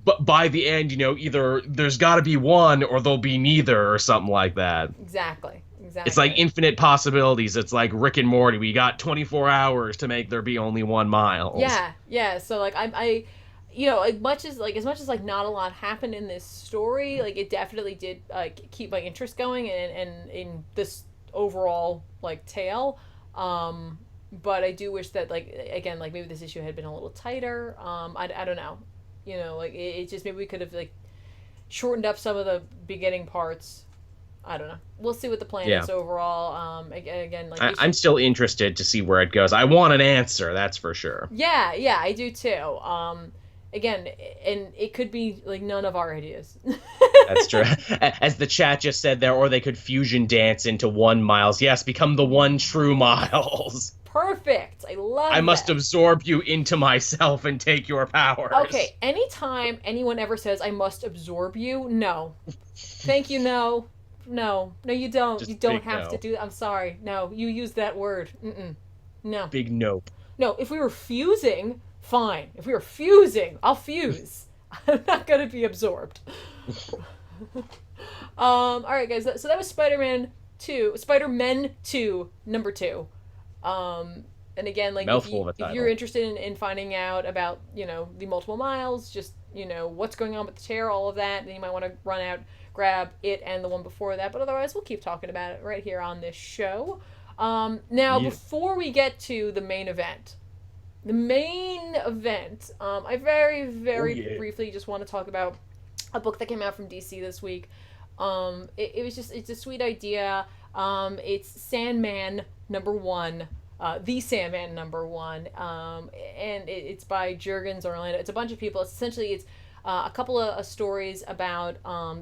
but by the end, either there's got to be one or there'll be neither or something like that. Exactly. It's like infinite possibilities. It's like Rick and Morty. We got 24 hours to make there be only one Miles. Yeah. So, like, as much as not a lot happened in this story, like, it definitely did, like, keep my interest going and in this overall, like, tale. But I do wish that, like, again, like, maybe this issue had been a little tighter. I don't know. Like, it just, maybe we could have, like, shortened up some of the beginning parts. I don't know. We'll see what the plan is overall. Again, like, I'm still interested to see where it goes. I want an answer, that's for sure. Yeah, I do too. Again, and it could be, like, none of our ideas. That's true. As the chat just said there, or they could fusion dance into one Miles. Yes, become the one true Miles. Perfect. I love I must absorb you into myself and take your powers. Okay, anytime anyone ever says, I must absorb you, no. Thank you, no. No, you don't. Just you don't have to do that. I'm sorry. No, you use that word. No. Big nope. No, if we were fusing, fine. If we were fusing, I'll fuse. I'm not going to be absorbed. All right, guys. So that was Spider-Men 2, number 2. And again, like, if you're interested in finding out about, the multiple Miles, just, what's going on with the tear, all of that, then you might want to run out, grab it and the one before that. But otherwise, we'll keep talking about it right here on this show. Now, before we get to the main event, I very, very briefly just want to talk about a book that came out from DC this week. It's a sweet idea. It's Sandman #1. The Sandman #1, and it's by Jurgens Orlando. It's a bunch of people. It's a couple of stories about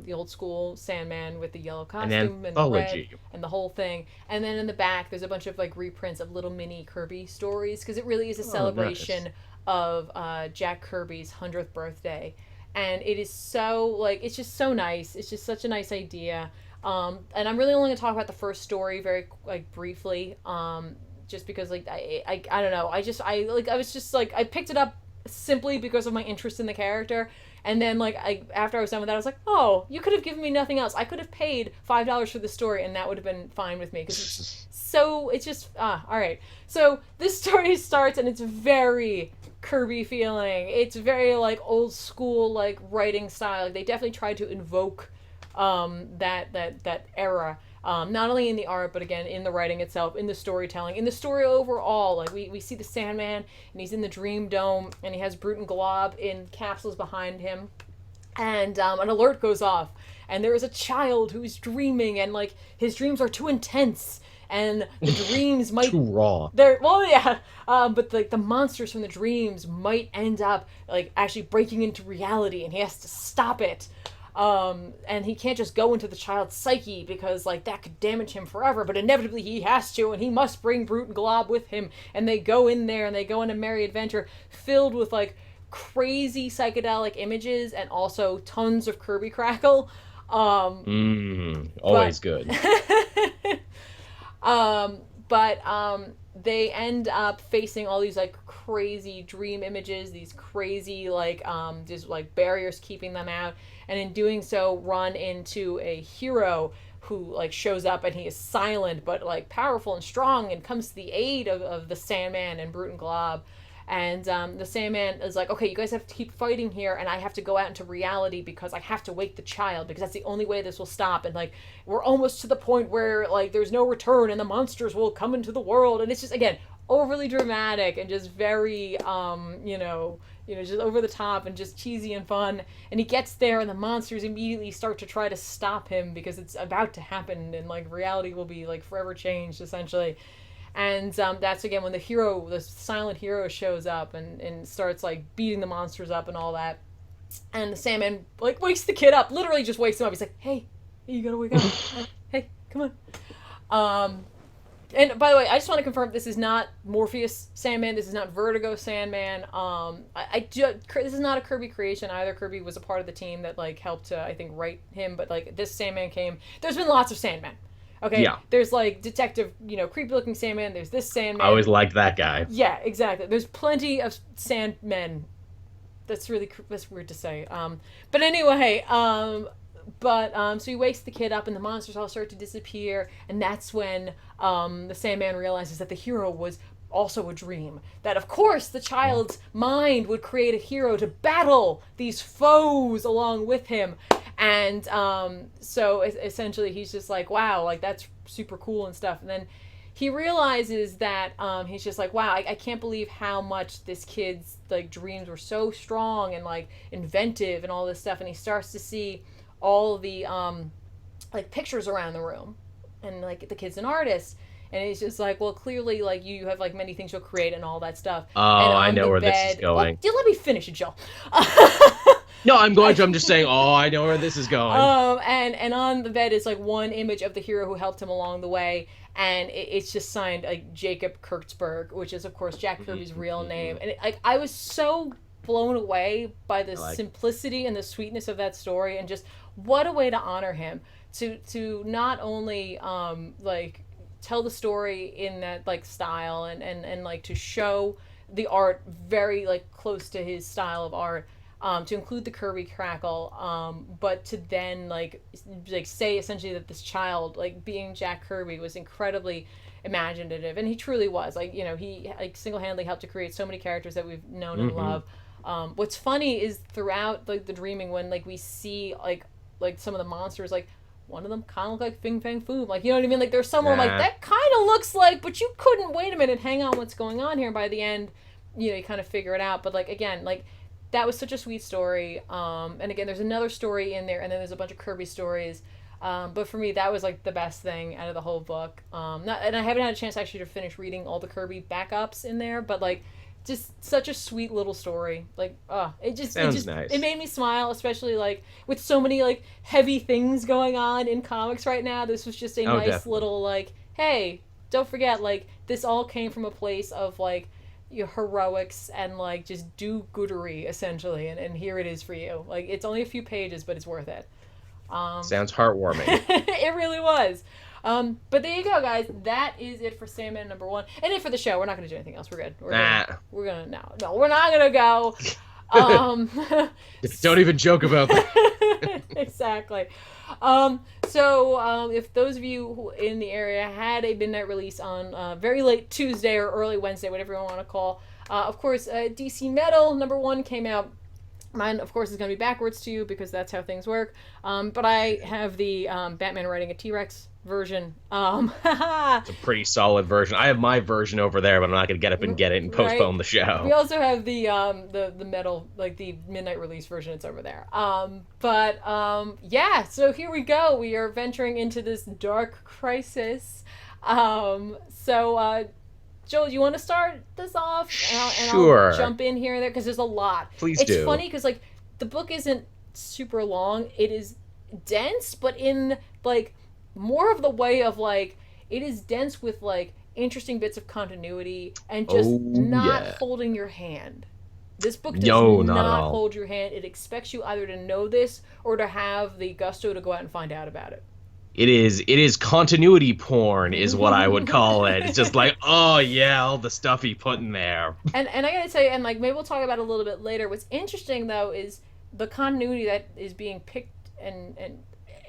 the old school Sandman with the yellow An costume and the red anthology. and the whole thing. And then in the back, there's a bunch of like reprints of little mini Kirby stories because it really is a Oh, nice. celebration of Jack Kirby's 100th birthday. And it is so like it's just so nice. It's just such a nice idea. And I'm really only gonna talk about the first story very like briefly. Just because like I don't know. I was just like I picked it up simply because of my interest in the character. And then, like, after I was done with that, I was like, "Oh, you could have given me nothing else. I could have paid $5 for the story, and that would have been fine with me." Because it's just all right. So this story starts, and it's very Kirby feeling. It's very like old school like writing style. Like, they definitely tried to invoke that era. Not only in the art, but again in the writing itself, in the storytelling, in the story overall. Like we see the Sandman, and he's in the Dream Dome, and he has Brute and Glob in capsules behind him, and an alert goes off, and there is a child who's dreaming, and like his dreams are too intense, and the dreams might Too raw. they're well yeah, but like the monsters from the dreams might end up like actually breaking into reality, and he has to stop it. And he can't just go into the child's psyche because like that could damage him forever, but inevitably he has to, and he must bring Brute and Glob with him, and they go in there and they go on a merry adventure filled with like crazy psychedelic images and also tons of Kirby crackle. Always good. They end up facing all these like crazy dream images, these crazy like just like barriers keeping them out, and in doing so run into a hero who like shows up, and he is silent but like powerful and strong, and comes to the aid of the Sandman and Brute and Glob. And the Sandman is like, okay, you guys have to keep fighting here, and I have to go out into reality because I have to wake the child, because that's the only way this will stop. And like, we're almost to the point where like there's no return, and the monsters will come into the world. And it's just again overly dramatic and just very just over the top and just cheesy and fun. And he gets there, and the monsters immediately start to try to stop him because it's about to happen, and like reality will be like forever changed essentially. And that's again when the silent hero shows up and starts like beating the monsters up and all that. And the Sandman like wakes the kid up, literally just wakes him up. He's like, "Hey, you gotta wake up. Hey, come on." And by the way, I just want to confirm this is not Morpheus Sandman. This is not Vertigo Sandman. This is not a Kirby creation either. Kirby was a part of the team that like helped to I think write him, but like this Sandman came. There's been lots of Sandmen. Okay. Yeah. There's like detective, creepy looking Sandman. There's this Sandman. I always liked that guy. Yeah, exactly. There's plenty of Sandmen. That's weird to say. But anyway, so he wakes the kid up, and the monsters all start to disappear, and that's when the Sandman realizes that the hero was also a dream. That of course the child's mind would create a hero to battle these foes along with him. And so essentially he's just like, wow, like that's super cool and stuff. And then he realizes that he's just like, wow, I can't believe how much this kid's like dreams were so strong and like inventive and all this stuff. And he starts to see all the like pictures around the room, and like the kid's an artist. And he's just like, well, clearly, like, you have, like, many things you'll create and all that stuff. Oh, and I know where this is going. Well, let me finish it, Jill. No, I'm going to. I'm just saying, I know where this is going. And on the bed is, like, one image of the hero who helped him along the way. And it's just signed, like, Jacob Kurtzberg, which is, of course, Jack Kirby's real name. And, I was so blown away by the simplicity and the sweetness of that story. And just what a way to honor him. To not only, tell the story in that like style and like to show the art very like close to his style of art, to include the Kirby crackle, but to then like say essentially that this child like being Jack Kirby was incredibly imaginative, and he truly was. Like, he like single-handedly helped to create so many characters that we've known and love. What's funny is throughout like the dreaming, when like we see like some of the monsters, like one of them kind of look like Fing Fang Foom. Like, you know what I mean? Like, there's someone like, that kind of looks like, but you couldn't, wait a minute, hang on, what's going on here? And by the end, you kind of figure it out. But, like, again, like, that was such a sweet story. And again, there's another story in there, and then there's a bunch of Kirby stories. But for me, that was like the best thing out of the whole book. And I haven't had a chance actually to finish reading all the Kirby backups in there, but like, just such a sweet little story. Like, Sounds nice. It made me smile, especially like with so many like heavy things going on in comics right now. This was just a nice definitely. little like, hey, don't forget, like, this all came from a place of like your heroics and like just do-goodery essentially, and here it is for you. Like, it's only a few pages, but it's worth it. Sounds heartwarming. It really was. But there you go, guys. That is it for Sandman #1, and it for the show. We're not going to do anything else. We're good. We're gonna no, we're not gonna go. Don't even joke about that. Exactly. If those of you who in the area had a midnight release on very late Tuesday or early Wednesday, whatever you want to call, of course, DC Metal #1 came out. Mine, of course, is going to be backwards to you because that's how things work. But I have the Batman riding a T-Rex version. It's a pretty solid version. I have my version over there, but I'm not going to get up and get it and postpone the show. We also have the metal, like the midnight release version. It's over there. Yeah. So here we go. We are venturing into this dark crisis. Joel, you want to start this off? Sure. I'll jump in here and there because there's a lot. Please do. It's do. funny because like the book isn't super long. It is dense, but in like more of the way of like it is dense with like interesting bits of continuity and just not holding your hand. This book does not hold your hand. It expects you either to know this or to have the gusto to go out and find out about it. It is continuity porn is what I would call it. It's just like, oh yeah, all the stuff he put in there. And I gotta say, and like maybe we'll talk about it a little bit later. What's interesting though is the continuity that is being picked, and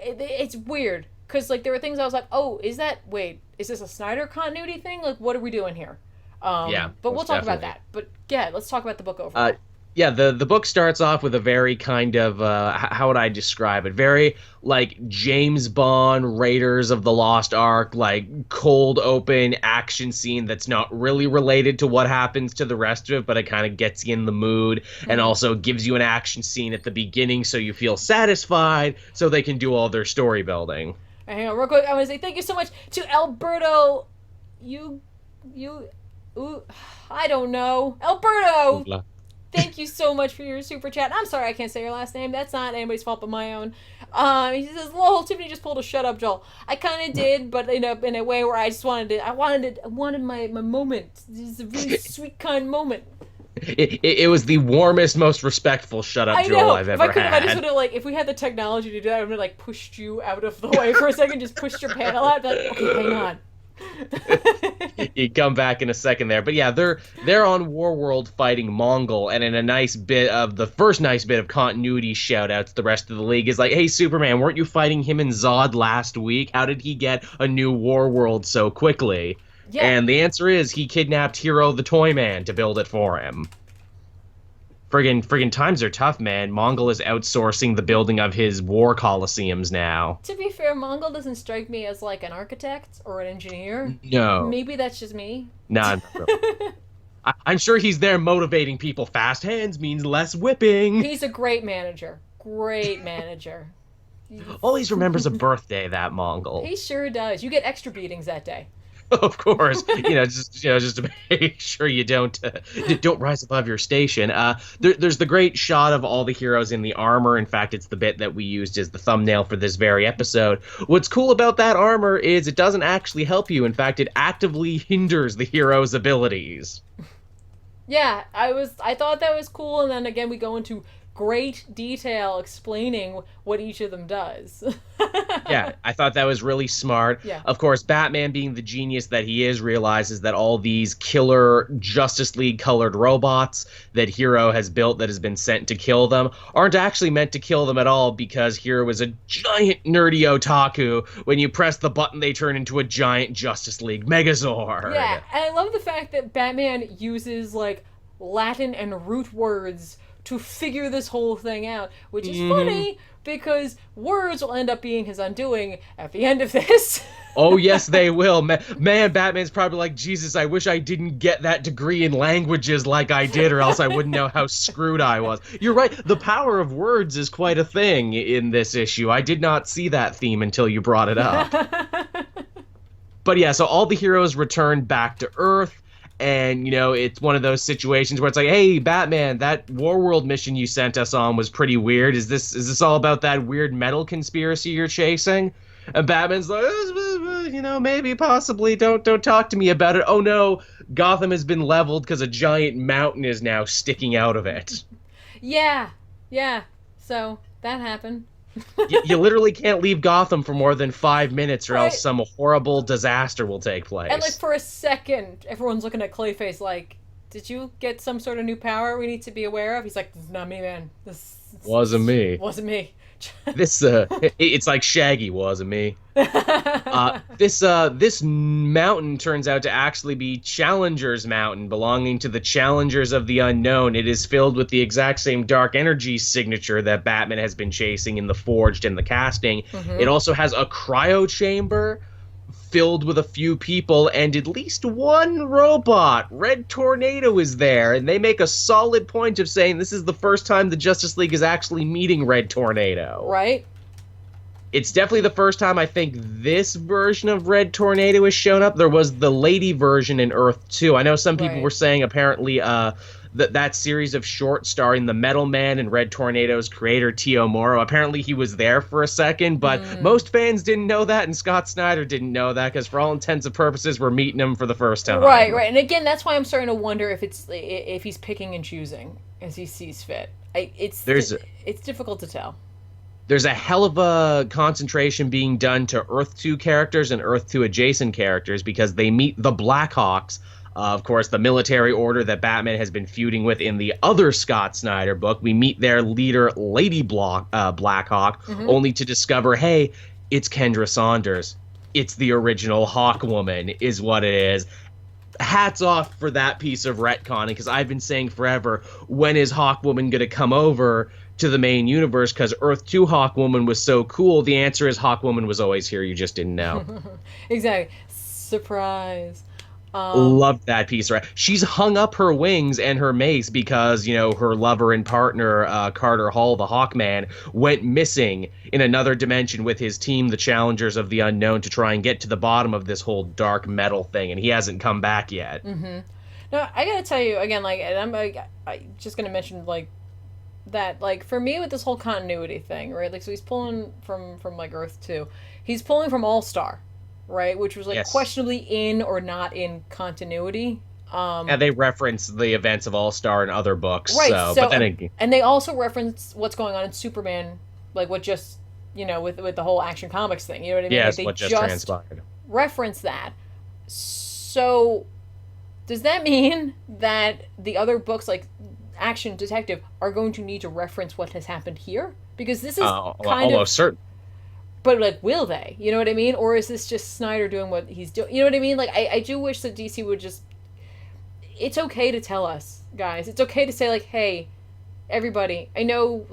it's weird because like there were things I was like, oh, is this a Snyder continuity thing? Like, what are we doing here? Yeah, but we'll talk about that. But yeah, let's talk about the book overall. Yeah, the book starts off with a very kind of, how would I describe it? Very, like, James Bond, Raiders of the Lost Ark, like, cold open action scene that's not really related to what happens to the rest of it, but it kind of gets you in the mood and also gives you an action scene at the beginning so you feel satisfied so they can do all their story building. Hang on, real quick. I want to say thank you so much to Alberto. I don't know. Alberto! Thank you so much for your super chat. I'm sorry I can't say your last name. That's not anybody's fault but my own. He says, "Lol, Tiffany just pulled a shut up, Joel." I kind of did, but in a way where I just wanted my moment. This is a really sweet, kind moment. It was the warmest, most respectful shut up, Joel, I've ever had. I just would have, like, if we had the technology to do that, I would have, like, pushed you out of the way for a second, just pushed your panel out, like, okay, hang on. You come back in a second there, but yeah, they're on Warworld fighting Mongol, and in the first nice bit of continuity shout outs, the rest of the league is like, hey Superman, weren't you fighting him and Zod last week? How did he get a new Warworld so quickly? Yeah. And the answer is he kidnapped Hero the Toy Man to build it for him. Friggin' times are tough, man. Mongol is outsourcing the building of his war coliseums now. To be fair, Mongol doesn't strike me as like an architect or an engineer. No. Maybe that's just me. Nah, not really. I'm sure he's there motivating people. Fast hands means less whipping. He's a great manager. Great manager. Always remembers a birthday, that Mongol. He sure does. You get extra beatings that day. Of course, just to make sure you don't rise above your station. There's the great shot of all the heroes in the armor. In fact, it's the bit that we used as the thumbnail for this very episode. What's cool about that armor is it doesn't actually help you. In fact, it actively hinders the hero's abilities. Yeah, I thought that was cool, and then again we go into great detail explaining what each of them does. Yeah, I thought that was really smart. Yeah. Of course, Batman, being the genius that he is, realizes that all these killer Justice League colored robots that Hero has built that has been sent to kill them aren't actually meant to kill them at all, because Hero is a giant nerdy otaku. When you press the button, they turn into a giant Justice League Megazord. Yeah, and I love the fact that Batman uses like Latin and root words to figure this whole thing out, which is funny because words will end up being his undoing at the end of this. Oh, yes, they will. Man, Batman's probably like, Jesus, I wish I didn't get that degree in languages like I did, or else I wouldn't know how screwed I was. You're right. The power of words is quite a thing in this issue. I did not see that theme until you brought it up. But yeah, so all the heroes return back to Earth. And, it's one of those situations where it's like, hey, Batman, that Warworld mission you sent us on was pretty weird. Is this all about that weird metal conspiracy you're chasing? And Batman's like, maybe, possibly. Don't talk to me about it. Oh no, Gotham has been leveled because a giant mountain is now sticking out of it. Yeah. So that happened. you literally can't leave Gotham for more than 5 minutes, or else some horrible disaster will take place. And for a second, everyone's looking at Clayface like, "Did you get some sort of new power we need to be aware of?" He's like, "This is not me, man. This wasn't me. Wasn't me." It's like Shaggy, wasn't me. This mountain turns out to actually be Challenger's Mountain, belonging to the Challengers of the Unknown. It is filled with the exact same dark energy signature that Batman has been chasing in the Forged and the Casting. Mm-hmm. It also has a cryo chamber filled with a few people and at least one robot. Red Tornado is there, and they make a solid point of saying this is the first time the Justice League is actually meeting Red Tornado. Right. It's definitely the first time I think this version of Red Tornado has shown up. There was the lady version in Earth 2. I know some people were saying apparently that series of shorts starring the Metal Man and Red Tornado's creator, Tio Moro, apparently he was there for a second, but most fans didn't know that, and Scott Snyder didn't know that, because for all intents and purposes, we're meeting him for the first time. Right. And again, that's why I'm starting to wonder if he's picking and choosing as he sees fit. It's difficult to tell. There's a hell of a concentration being done to Earth 2 characters and Earth 2 adjacent characters, because they meet the Blackhawks, of course, the military order that Batman has been feuding with in the other Scott Snyder book. We meet their leader, Lady Blackhawk, only to discover, hey, it's Kendra Saunders. It's the original Hawkwoman, is what it is. Hats off for that piece of retconning, because I've been saying forever, when is Hawkwoman going to come over to the main universe? Because Earth 2 Hawkwoman was so cool. The answer is Hawkwoman was always here. You just didn't know. Exactly. Surprise. Loved that piece, right? She's hung up her wings and her mace because, her lover and partner, Carter Hall, the Hawkman, went missing in another dimension with his team, the Challengers of the Unknown, to try and get to the bottom of this whole dark metal thing, and he hasn't come back yet. Mm-hmm. Now, I gotta tell you, again, and I'm just gonna mention, that, for me with this whole continuity thing, right? So he's pulling from Earth 2. He's pulling from All-Star. Right, which was yes. questionably in or not in continuity. Yeah, they reference the events of All-Star in other books. Right, but then again, and they also reference what's going on in Superman, what just with the whole Action Comics thing. You know what I mean? Yes, what just transpired. Reference that. So, does that mean that the other books like Action Detective are going to need to reference what has happened here? Because this is almost certain. But, will they? You know what I mean? Or is this just Snyder doing what he's doing? You know what I mean? I do wish that DC would just... It's okay to tell us, guys. It's okay to say, hey, everybody, I know,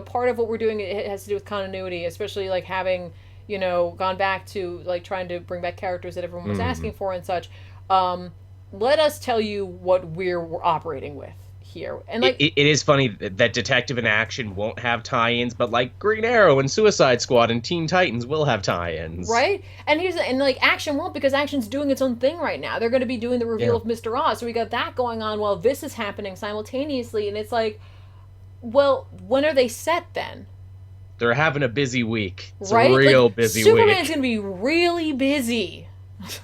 part of what we're doing, it has to do with continuity, especially, having, gone back to, trying to bring back characters that everyone was asking for and such. Let us tell you what we're operating with here. And it is funny that Detective in Action won't have tie-ins, but Green Arrow and Suicide Squad and Teen Titans will have tie-ins, right? And Action won't, because Action's doing its own thing right now. They're going to be doing the reveal of Mr. Oz, so we got that going on while this is happening simultaneously, and it's well, when are they set then? They're having a busy week. It's right? A real busy Superman's week. Superman's going to be really busy.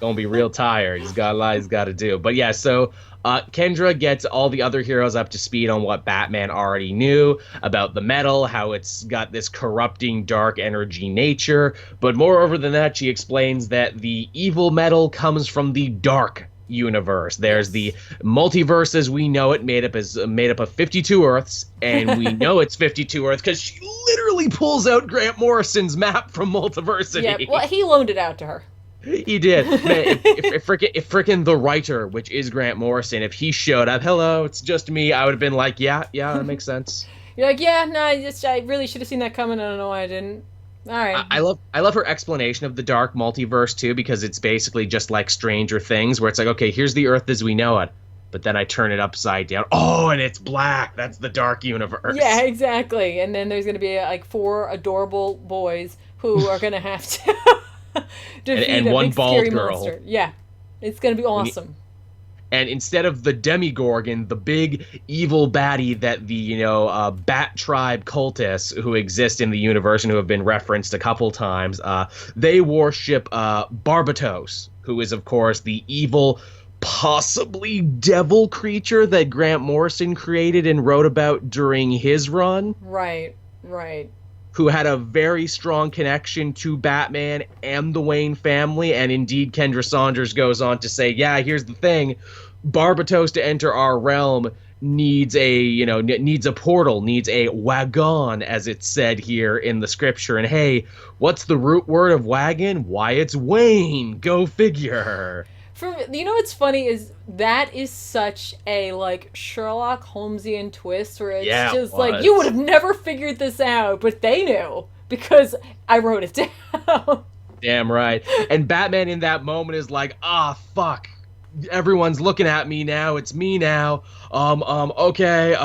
Gonna be real tired. He's got a lot he's got to do. But yeah, so Kendra gets all the other heroes up to speed on what Batman already knew about the metal, how it's got this corrupting dark energy nature. But moreover than that, she explains that the evil metal comes from the dark universe. There's the multiverse as we know it, made up of 52 Earths, and we know it's 52 Earths because she literally pulls out Grant Morrison's map from Multiversity. Yeah, well, he loaned it out to her. He did. Man, if frickin' the writer, which is Grant Morrison, if he showed up, hello, it's just me, I would have been like, yeah, that makes sense. You're like, yeah, no, I really should have seen that coming. I don't know why I didn't. All right. I love her explanation of the dark multiverse too, because it's basically just like Stranger Things, where it's like, okay, here's the Earth as we know it, but then I turn it upside down. Oh, and it's black. That's the dark Yeah, universe. exactly. And then there's going to be like four adorable boys who are going to have to defeat And a one big scary bald girl. monster. Yeah, it's going to be awesome. And instead of the Demigorgon, the big evil baddie that the Bat Tribe cultists who exist in the universe and who have been referenced a couple times, they worship Barbatos, who is of course the evil, possibly devil creature that Grant Morrison created and wrote about during his run, Right, right. who had a very strong connection to Batman and the Wayne family. And indeed, Kendra Saunders goes on to say, yeah, here's the thing. Barbatos to enter our realm needs needs a portal, needs a wagon, as it's said here in the scripture. And hey, what's the root word of wagon? Why, it's Wayne. Go figure. What's funny is that is such a like Sherlock Holmesian twist where it's Yeah, just it like you would was. have never figured this out, but they knew because I wrote it down. Damn right. And Batman in that moment is like, ah, fuck. Everyone's looking at me now. It's me now. Okay.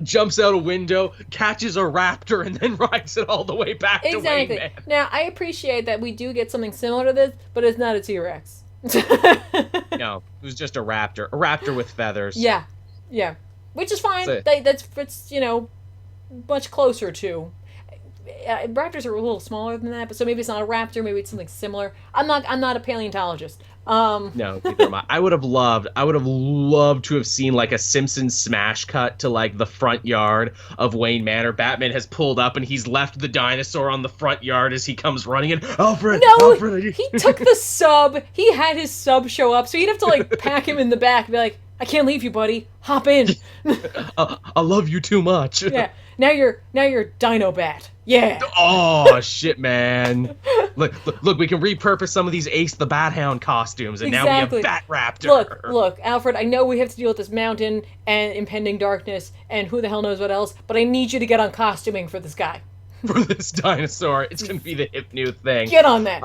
Jumps out a window, catches a raptor, and then rides it all the way back to Wayne Exactly. Man. Now I appreciate that we do get something similar to this, but it's not a T-Rex. No, it was just a raptor. A raptor with feathers. Yeah, yeah, which is fine. So- It's much closer to. Raptors are a little smaller than that, but so maybe it's not a raptor. Maybe it's something similar. I'm not a paleontologist. No, neither am I. I would have loved to have seen like a Simpsons smash cut to like the front yard of Wayne Manor. Batman has pulled up and he's left the dinosaur on the front yard as he comes running in. Alfred, No, Alfred. he took the sub. He had his sub show up, so you'd have to like pack him in the back and be like, "I can't leave you, buddy. Hop in." I love you too much. Yeah. Now you're Dinobat. Yeah. Oh shit, man! Look, we can repurpose some of these Ace the Bat Hound costumes, and Exactly. now we have Bat Raptor. Look, Alfred. I know we have to deal with this mountain and impending darkness, and who the hell knows what else. But I need you to get on costuming for this guy. For this dinosaur, it's gonna be the hip new thing. Get on that.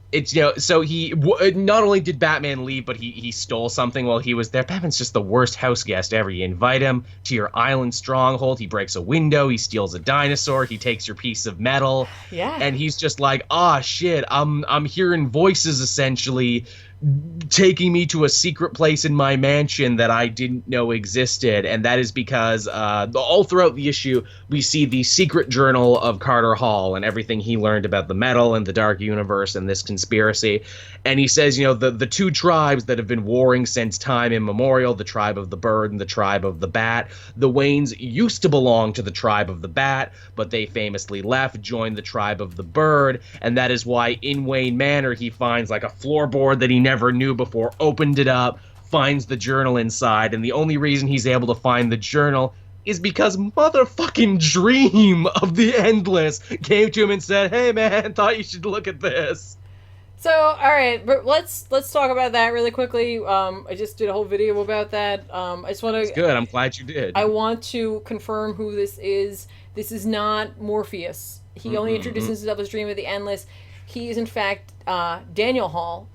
It's so he not only did Batman leave, but he stole something while he was there. Batman's just the worst house guest ever. You invite him to your island stronghold, he breaks a window, he steals a dinosaur, he takes your piece of metal, Yeah. and he's just like, ah, shit, I'm hearing voices essentially taking me to a secret place in my mansion that I didn't know existed. And that is because all throughout the issue we see the secret journal of Carter Hall and everything he learned about the metal and the dark universe and this conspiracy. And he says, the two tribes that have been warring since time immemorial, the tribe of the bird and the tribe of the bat, the Waynes used to belong to the tribe of the bat, but they famously left, joined the tribe of the bird, and that is why in Wayne Manor he finds like a floorboard that he never knew before, opened it up, finds the journal inside, and the only reason he's able to find the journal is because motherfucking Dream of the Endless came to him and said, hey man, thought you should look at this. So, all right, but let's talk about that really quickly. I just did a whole video about that. I just want It's to. good, I'm glad you did. I want to confirm who this is. This is not Morpheus. He only introduces himself as Dream of the Endless. He is in fact Daniel Hall,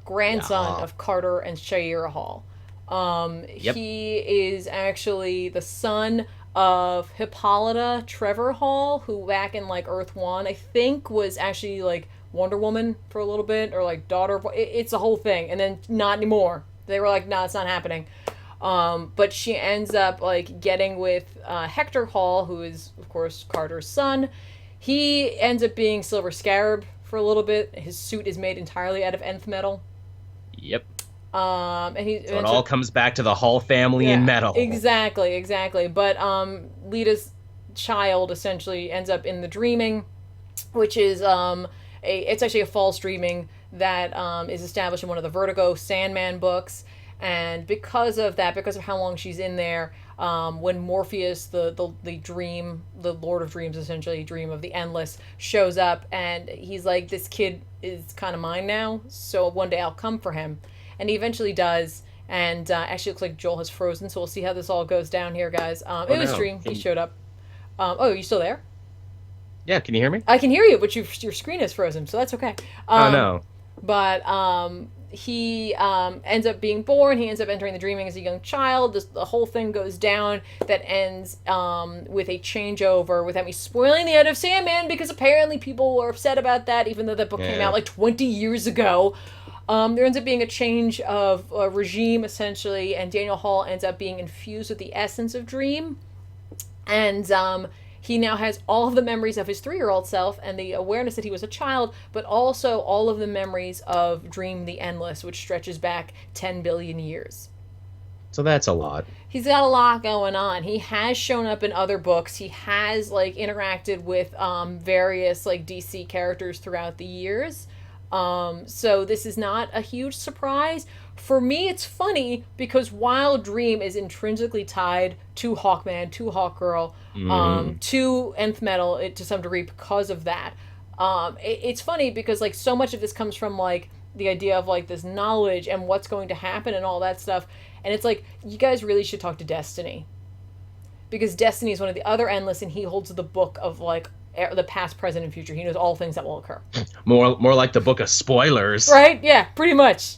grandson Yeah. of Carter and Shaira Hall. Yep. He is actually the son of Hippolyta Trevor Hall, who back in like Earth One, I think, was actually like Wonder Woman for a little bit, or like daughter. It's a whole thing, and then not anymore. They were like, "No, it's not happening." But she ends up like getting with Hector Hall, who is of course Carter's son. He ends up being Silver Scarab for a little bit. His suit is made entirely out of nth metal. Yep. And he So it all comes back to the Hall family and metal. Exactly. But Lita's child essentially ends up in the Dreaming, which is it's actually a false dreaming that is established in one of the Vertigo Sandman books. And because of that, because of how long she's in there, when Morpheus, the dream, the Lord of Dreams, essentially, Dream of the Endless, shows up, and he's like, this kid is kind of mine now, so one day I'll come for him. And he eventually does, and actually looks like Joel has frozen, so we'll see how this all goes down here, guys. It was Dream. He showed up. Oh, you still there? Yeah, can you hear me? I can hear you, but your screen is frozen, so that's okay. Oh no. But he ends up being born. He ends up entering the dreaming as a young child. The whole thing goes down. That ends with a changeover, without me spoiling the end of Sandman, because apparently people were upset about that, even though that book came out like 20 years ago. There ends up being a change of regime, essentially, and Daniel Hall ends up being infused with the essence of Dream. And he now has all of the memories of his 3-year-old self and the awareness that he was a child, but also all of the memories of Dream the Endless, which stretches back 10 billion years. So that's a lot. He's got a lot going on. He has shown up in other books. He has like interacted with various like DC characters throughout the years. So this is not a huge surprise. For me, it's funny because while Dream is intrinsically tied to Hawkman, to Hawkgirl, to Nth Metal to some degree because of that, it's funny because like so much of this comes from like the idea of like this knowledge and what's going to happen and all that stuff. And it's like, you guys really should talk to Destiny. Because Destiny is one of the other Endless, and he holds the book of like the past, present, and future. He knows all things that will occur. More like the book of spoilers. Right? Yeah, pretty much.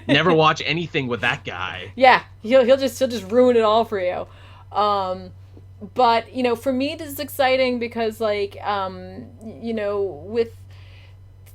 Never watch anything with that guy. Yeah, he'll just ruin it all for you. But you know, for me, this is exciting because like you know, with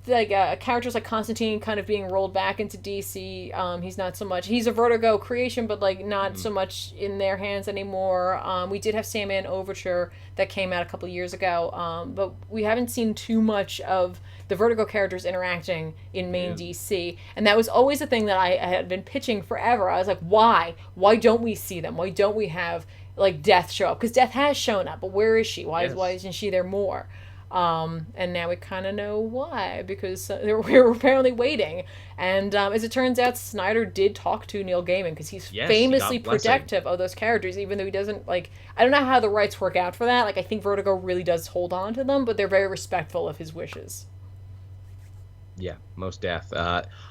like characters like Constantine kind of being rolled back into DC, he's not so much. He's a Vertigo creation, but like not so much in their hands anymore. We did have Sandman Overture that came out a couple years ago, but we haven't seen too much of the Vertigo characters interacting in main DC, and that was always a thing that I had been pitching forever. I was like, why don't we see them? Why don't we have like Death show up? Because Death has shown up, but where is she? Why isn't she there more? And now we kind of know why, because we were apparently waiting. And as it turns out, Snyder did talk to Neil Gaiman, because he's famously protective of those characters, even though he doesn't, like, I don't know how the rights work out for that. Like, I think Vertigo really does hold on to them, but they're very respectful of his wishes. Yeah, most deaf.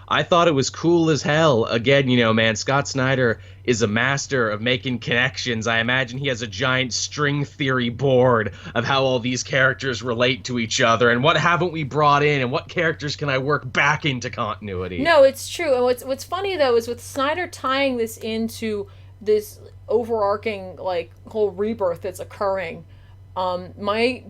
I thought it was cool as hell. Again, you know, man, Scott Snyder is a master of making connections. I imagine he has a giant string theory board of how all these characters relate to each other, and what haven't we brought in, and what characters can I work back into continuity. No, it's true. And what's funny, though, is with Snyder tying this into this overarching, like, whole rebirth that's occurring, my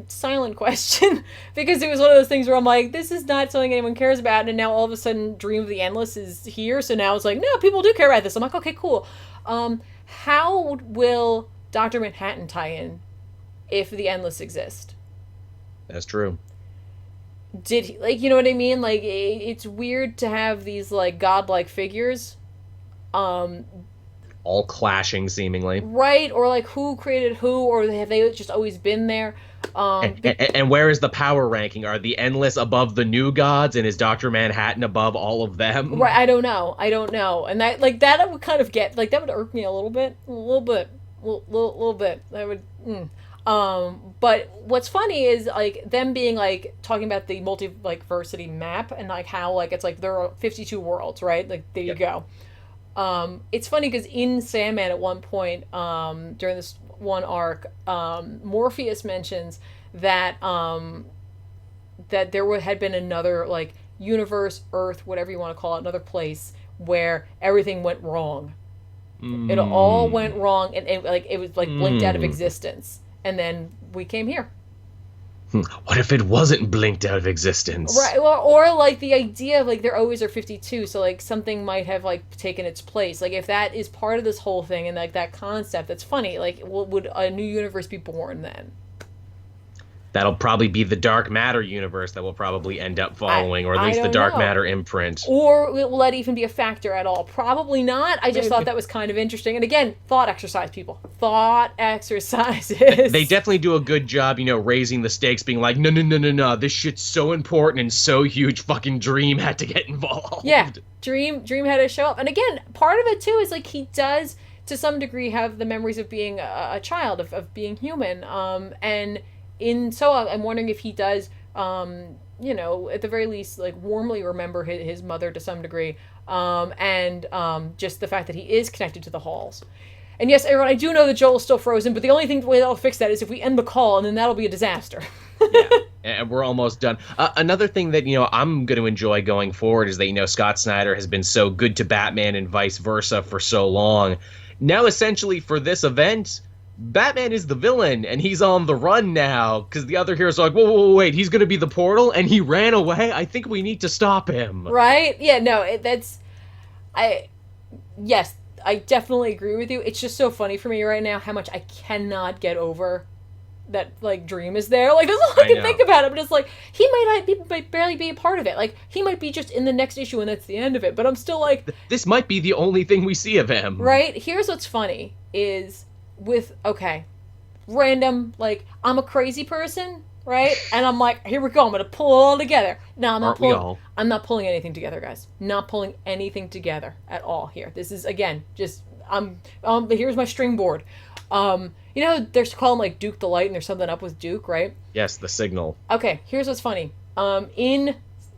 silent question, because it was one of those things where I'm like, this is not something anyone cares about, and now all of a sudden Dream of the Endless is here, so now it's like, no, people do care about this. I'm like, okay, cool. How will Dr. Manhattan tie in if the Endless exist? That's true. Did he, like, you know what I mean? Like, it's weird to have these, like, godlike figures, all clashing seemingly, right? Or like, who created who, or have they just always been there? And where is the power ranking? Are the Endless above the New Gods, and is Dr. Manhattan above all of them? Right, I don't know, and that, like, that I would kind of get, like, that would irk me a little bit. That would but what's funny is like them being like talking about the multiversity map, and like how like it's like there are 52 worlds, right? Like, there you go. It's funny because in Sandman at one point, during this one arc, Morpheus mentions that that there had been another, like, universe, Earth, whatever you want to call it, another place where everything went wrong. It all went wrong, and it was like blinked out of existence, and then we came here. What if it wasn't blinked out of existence? Right, or like the idea of like there always are 52, so like something might have like taken its place. Like, if that is part of this whole thing and like that concept, that's funny. Like, would a new universe be born then? That'll probably be the Dark Matter universe that will probably end up following, or at least the Dark Matter imprint. Or will that even be a factor at all? Probably not. I just thought that was kind of interesting. And again, thought exercise, people. Thought exercises. They definitely do a good job, you know, raising the stakes, being like, no, this shit's so important and so huge, fucking Dream had to get involved. Yeah, Dream had to show up. And again, part of it, too, is like he does, to some degree, have the memories of being a child, of being human. And so I'm wondering if he does, you know, at the very least, like, warmly remember his mother to some degree, and just the fact that he is connected to the halls. And yes, everyone, I do know that Joel's still frozen, but the only way that'll fix that is if we end the call, and then that'll be a disaster. Yeah, and we're almost done. Another thing that, I'm going to enjoy going forward is that, Scott Snyder has been so good to Batman and vice versa for so long. Now, essentially, for this event, Batman is the villain, and he's on the run now, because the other heroes are like, whoa, wait, he's going to be the Portal, and he ran away? I think we need to stop him. Right? Yeah, no, yes, I definitely agree with you. It's just so funny for me right now how much I cannot get over that, like, Dream is there. Like, there's all I can think about it, but it's like, he might barely be a part of it. Like, he might be just in the next issue and that's the end of it, but I'm still like... This might be the only thing we see of him. Right? Here's what's funny, is random, like, I'm a crazy person, right? And I'm like, here we go, I'm gonna pull it all together. No, I'm not pulling anything together, guys. Not pulling anything together at all here. This is, again, just, here's my string board. They're calling, like, Duke the Light, and there's something up with Duke, right? Yes, the signal. Okay, here's what's funny. In,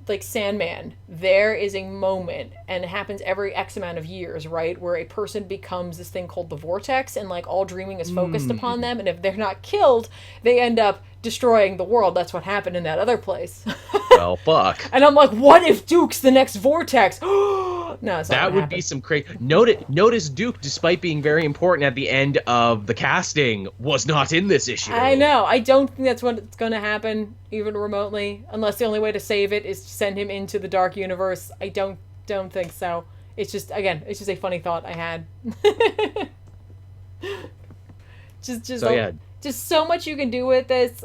like, Sandman, there is a moment, and it happens every X amount of years, right, where a person becomes this thing called the Vortex, and, like, all dreaming is focused upon them, and if they're not killed, they end up destroying the world. That's what happened in that other place. Well, fuck. And I'm like, what if Duke's the next Vortex? No, it's not. That would be some crazy. Notice Duke, despite being very important at the end of the casting, was not in this issue. I know. I don't think that's what's going to happen, even remotely, unless the only way to save it is to send him into the Dark Universe. I don't think so. It's just a funny thought I had. Just so much you can do with this,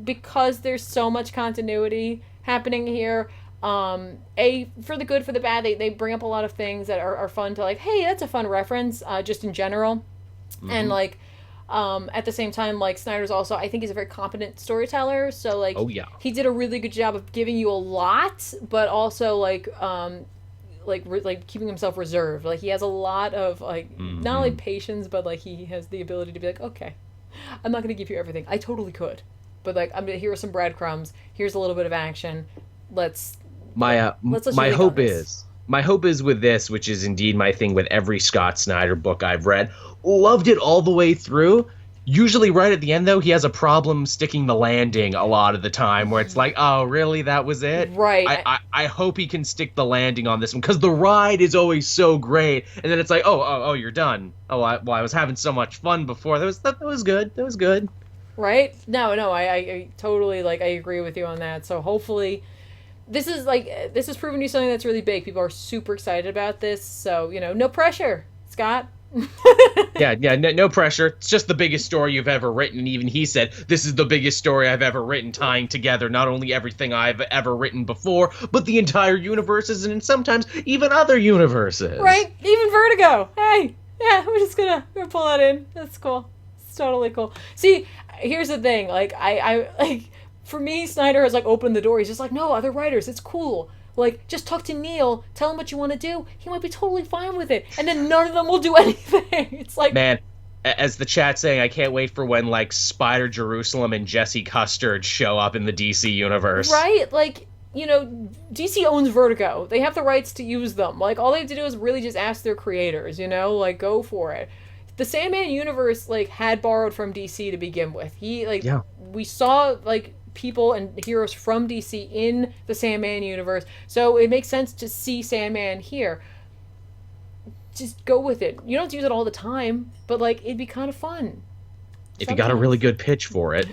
because there's so much continuity happening here. For the good, for the bad, they bring up a lot of things that are fun to, like, hey, that's a fun reference, just in general. Mm-hmm. And, like, at the same time, like, Snyder's also, I think he's a very competent storyteller, so, like, he did a really good job of giving you a lot, but also, like keeping himself reserved. Like, he has a lot of, like, not only patience, but, like, he has the ability to be like, okay, I'm not going to give you everything. I totally could. But, like, here are some breadcrumbs. Here's a little bit of action. My hope is with this, which is indeed my thing with every Scott Snyder book I've read, loved it all the way through. Usually right at the end, though, he has a problem sticking the landing a lot of the time, where it's like, oh, really? That was it? Right. I hope he can stick the landing on this one, because the ride is always so great, and then it's like, oh, you're done. Oh, I was having so much fun before. That was good. That was good. Right? No, I totally, like, I agree with you on that. So hopefully... This is proving to be something that's really big. People are super excited about this, so, no pressure, Scott. No pressure. It's just the biggest story you've ever written, and even he said, this is the biggest story I've ever written, tying together not only everything I've ever written before, but the entire universes, and sometimes even other universes. Right? Even Vertigo. Hey, yeah, we're gonna pull that in. That's cool. It's totally cool. See, here's the thing, like, for me, Snyder has, like, opened the door. He's just like, no, other writers, it's cool. Like, just talk to Neil, tell him what you want to do. He might be totally fine with it. And then none of them will do anything. It's like... Man, as the chat's saying, I can't wait for when, like, Spider Jerusalem and Jesse Custard show up in the DC universe. Right? Like, DC owns Vertigo. They have the rights to use them. Like, all they have to do is really just ask their creators, like, go for it. The Sandman universe, like, had borrowed from DC to begin with. We saw, like... people and heroes from DC in the Sandman universe, so it makes sense to see Sandman here. Just go with it. You don't have to use it all the time, but, like, it'd be kind of fun. If you got a really good pitch for it.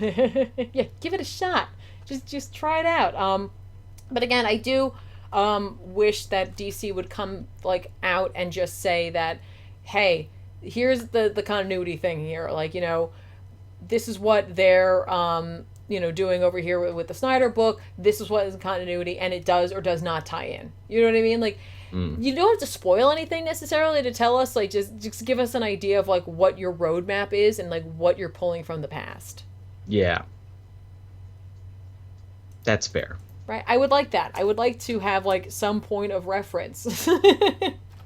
Yeah, give it a shot. Just try it out. But again, I do wish that DC would come, like, out and just say that, hey, here's the continuity thing here. Like, this is what they're doing over here with the Snyder book. This is what is in continuity, and it does or does not tie in. You know what I mean? Like, you don't have to spoil anything necessarily to tell us. Like, just give us an idea of, like, what your roadmap is and, like, what you're pulling from the past. Yeah. That's fair. Right? I would like that. I would like to have, like, some point of reference.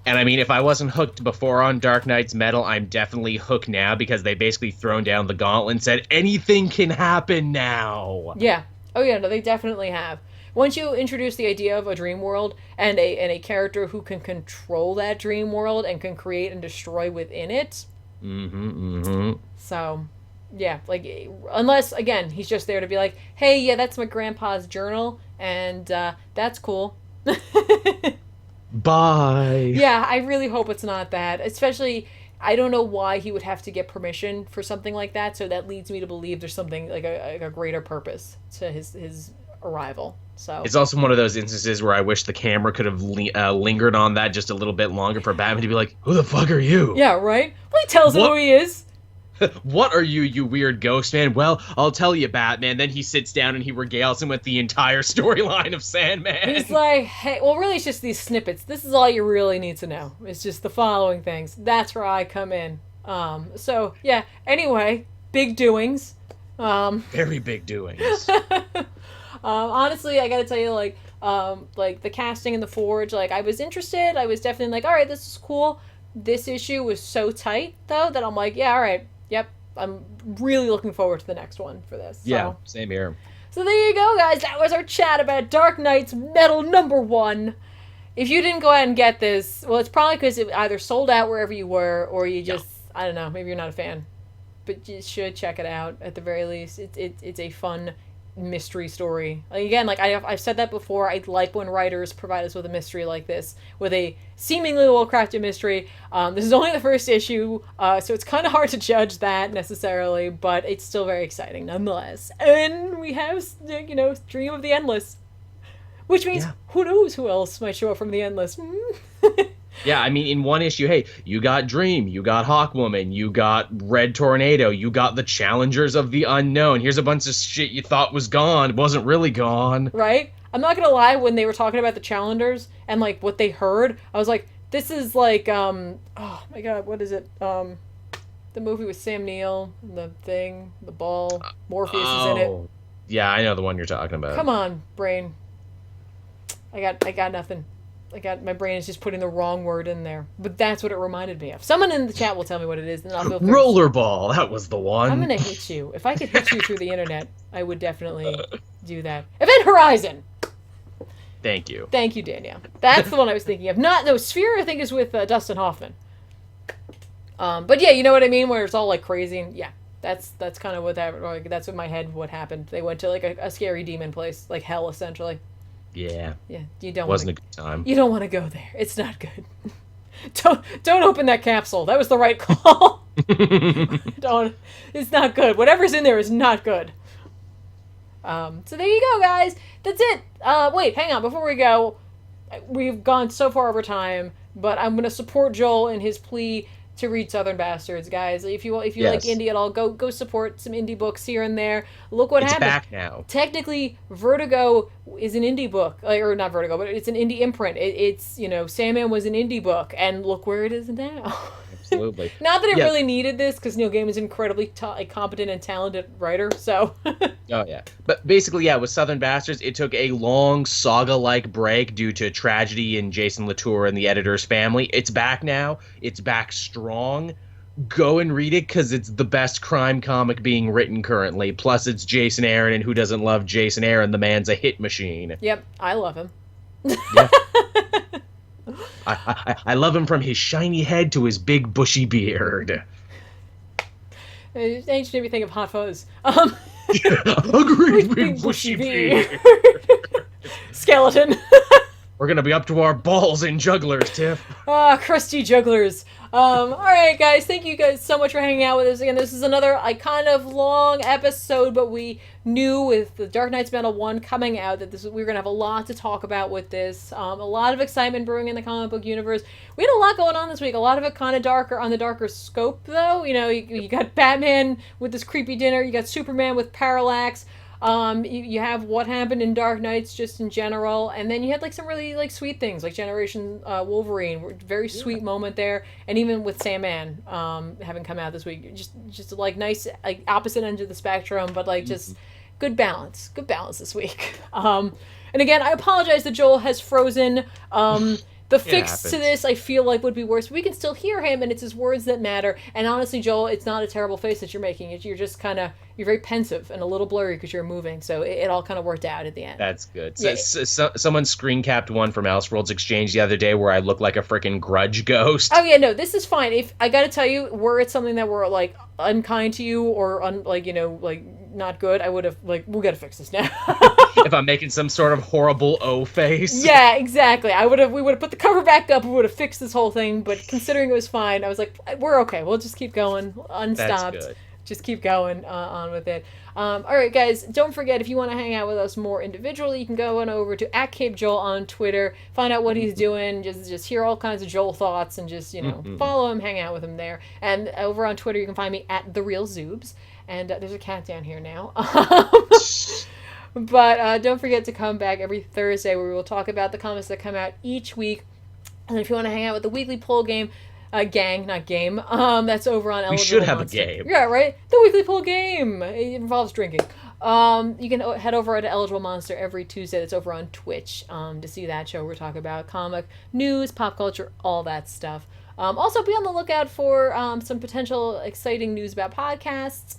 And I mean, if I wasn't hooked before on Dark Knight's Metal, I'm definitely hooked now, because they basically thrown down the gauntlet and said, anything can happen now. Yeah. Oh yeah, no, they definitely have. Once you introduce the idea of a dream world and a character who can control that dream world and can create and destroy within it, So, yeah, like, unless, again, he's just there to be like, hey, yeah, that's my grandpa's journal, and that's cool. Bye. Yeah, I really hope it's not that. Especially, I don't know why he would have to get permission for something like that, so that leads me to believe there's something, like a greater purpose to his arrival. So It's also one of those instances where I wish the camera could have lingered on that just a little bit longer for Batman to be like, "Who the fuck are you? yeah, right? Well, he tells him What? who he is. What are you, you weird ghost man?" "Well, I'll tell you, Batman." Then he sits down and he regales him with the entire storyline of Sandman. He's like, hey, well, really, it's just these snippets. This is all you really need to know. It's just the following things. That's where I come in. So, yeah, anyway, big doings. Very big doings. Honestly, I gotta tell you, like the casting in the Forge, like, I was interested. I was definitely like, all right, this is cool. This issue was so tight, though, that I'm like, yeah, all right, yep. I'm really looking forward to the next one for this. Yeah, same here. So there you go, guys. That was our chat about Dark Knight's Metal #1. If you didn't go ahead and get this, well, it's probably because it either sold out wherever you were, or you just, I don't know, maybe you're not a fan. But you should check it out at the very least. It's a fun mystery story. Like, again, like I've said that before. I like when writers provide us with a mystery like this, with a seemingly well-crafted mystery. This is only the first issue, so it's kind of hard to judge that necessarily, but it's still very exciting nonetheless. And we have, Dream of the Endless, which means who knows who else might show up from the Endless. Yeah, I mean, in one issue, hey, you got Dream, you got Hawkwoman, you got Red Tornado, you got the Challengers of the Unknown. Here's a bunch of shit you thought was gone. It wasn't really gone. Right? I'm not gonna lie, when they were talking about the Challengers and, like, what they heard, I was like, this is like, oh my god, what is it? The movie with Sam Neill, the Thing, the ball, Morpheus is in it. Yeah, I know the one you're talking about. Come on, brain. I got nothing. My brain is just putting the wrong word in there. But that's what it reminded me of. Someone in the chat will tell me what it is, and I'll feel free. Rollerball, that was the one. I'm gonna hit you. If I could hit you through the internet, I would definitely do that. Event Horizon! Thank you. Thank you, Danielle. That's the one I was thinking of. No, Sphere, I think, is with Dustin Hoffman. But yeah, you know what I mean? Where it's all, like, crazy. And yeah, that's kind of what happened. Like, that's in my head what happened. They went to, like, a scary demon place. Like hell, essentially. Yeah. Yeah, you don't. Wasn't a good time. You don't want to go there. It's not good. Don't open that capsule. That was the right call. Don't. It's not good. Whatever's in there is not good. So there you go, guys. That's it. Wait, hang on. Before we go, we've gone so far over time, but I'm gonna support Joel in his plea to read Southern Bastards, guys. If you like indie at all, go support some indie books here and there. Look what happened. It's back now. Technically, Vertigo is an indie book, or not Vertigo, but it's an indie imprint. It's Sandman was an indie book, and look where it is now. Absolutely. Not that it really needed this, because Neil Gaiman's an incredibly competent and talented writer. So. Oh yeah, but basically, yeah, with Southern Bastards, it took a long saga-like break due to tragedy in Jason Latour and the editor's family. It's back now. It's back strong. Go and read it because it's the best crime comic being written currently. Plus, it's Jason Aaron, and who doesn't love Jason Aaron? The man's a hit machine. Yep, I love him. Yeah. I love him from his shiny head to his big bushy beard. It just made me think of Hot Fuzz. Agreed, big bushy beard. Skeleton. We're gonna be up to our balls in jugglers, Tiff. Crusty jugglers. Alright, guys, thank you guys so much for hanging out with us again. This is another kind of long episode, but we knew with the Dark Knight's Metal 1 coming out that we were going to have a lot to talk about with this. A lot of excitement brewing in the comic book universe. We had a lot going on this week. A lot of it kind of on the darker scope, though. You got Batman with this creepy dinner. You got Superman with Parallax. You have what happened in Dark Knights just in general, and then you had some really sweet things like Generation Wolverine, very sweet moment there, and even with Sandman having come out this week, just nice opposite end of the spectrum, but just good balance this week. And again, I apologize that Joel has frozen. The fix to this, I feel like, would be worse. We can still hear him, and it's his words that matter. And honestly, Joel, it's not a terrible face that you're making. You're just kind of, you're very pensive and a little blurry because you're moving. So it all kind of worked out at the end. That's good. Yeah. Someone screen capped one from Elseworlds Exchange the other day where I look like a freaking grudge ghost. Oh yeah, no, this is fine. If I got to tell you, were it something that were like unkind to you or not good, I would have we got to fix this now. If I'm making some sort of horrible O face. Yeah, exactly. We would have put the cover back up. We would have fixed this whole thing. But considering it was fine, I was like, we're okay. We'll just keep going, unstopped. That's good. Just keep going on with it. All right, guys, don't forget, if you want to hang out with us more individually, you can go on over to @CapeJoel on Twitter, find out what he's doing, just hear all kinds of Joel thoughts, and just, follow him, hang out with him there. And over on Twitter, you can find me @TheRealZoobs. And there's a cat down here now. But don't forget to come back every Thursday where we will talk about the comics that come out each week. And if you want to hang out with the weekly poll game, gang, not game, that's over on Eligible We should have Monster. a game. Yeah, right? The weekly poll game. It involves drinking. You can head over to Eligible Monster every Tuesday. That's over on Twitch to see that show. We're talking about comic news, pop culture, all that stuff. Also, be on the lookout for some potential exciting news about podcasts.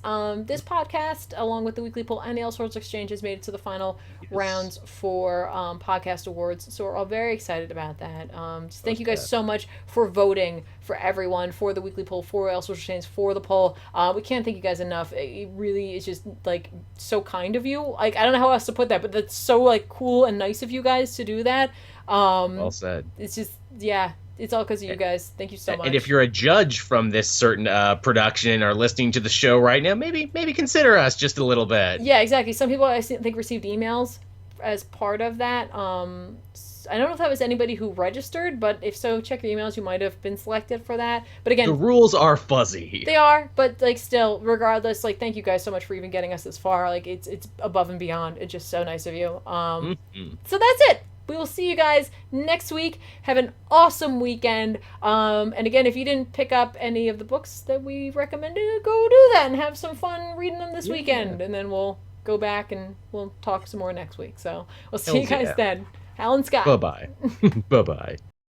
This podcast, along with the Weekly Poll and the Elseworlds Exchange, has made it to the final rounds for podcast awards. So we're all very excited about that. Just thank you guys so much for voting for everyone, for the Weekly Poll, for Elseworlds Exchange, for the poll. We can't thank you guys enough. It really is just so kind of you. I don't know how else to put that, but that's so cool and nice of you guys to do that. Well said. It's just it's all because of you guys. Thank you so much. And if you're a judge from this certain production or listening to the show right now, maybe consider us just a little bit. Yeah, exactly. Some people, I think, received emails as part of that. I don't know if that was anybody who registered, but if so, check your emails. You might have been selected for that. But again, the rules are fuzzy. They are, but still, regardless, thank you guys so much for even getting us this far. It's above and beyond. It's just so nice of you. So that's it. We will see you guys next week. Have an awesome weekend. And again, if you didn't pick up any of the books that we recommended, go do that and have some fun reading them this weekend. And then we'll go back and we'll talk some more next week. So we'll see you guys then. Hal and Scott. Bye-bye. Bye-bye.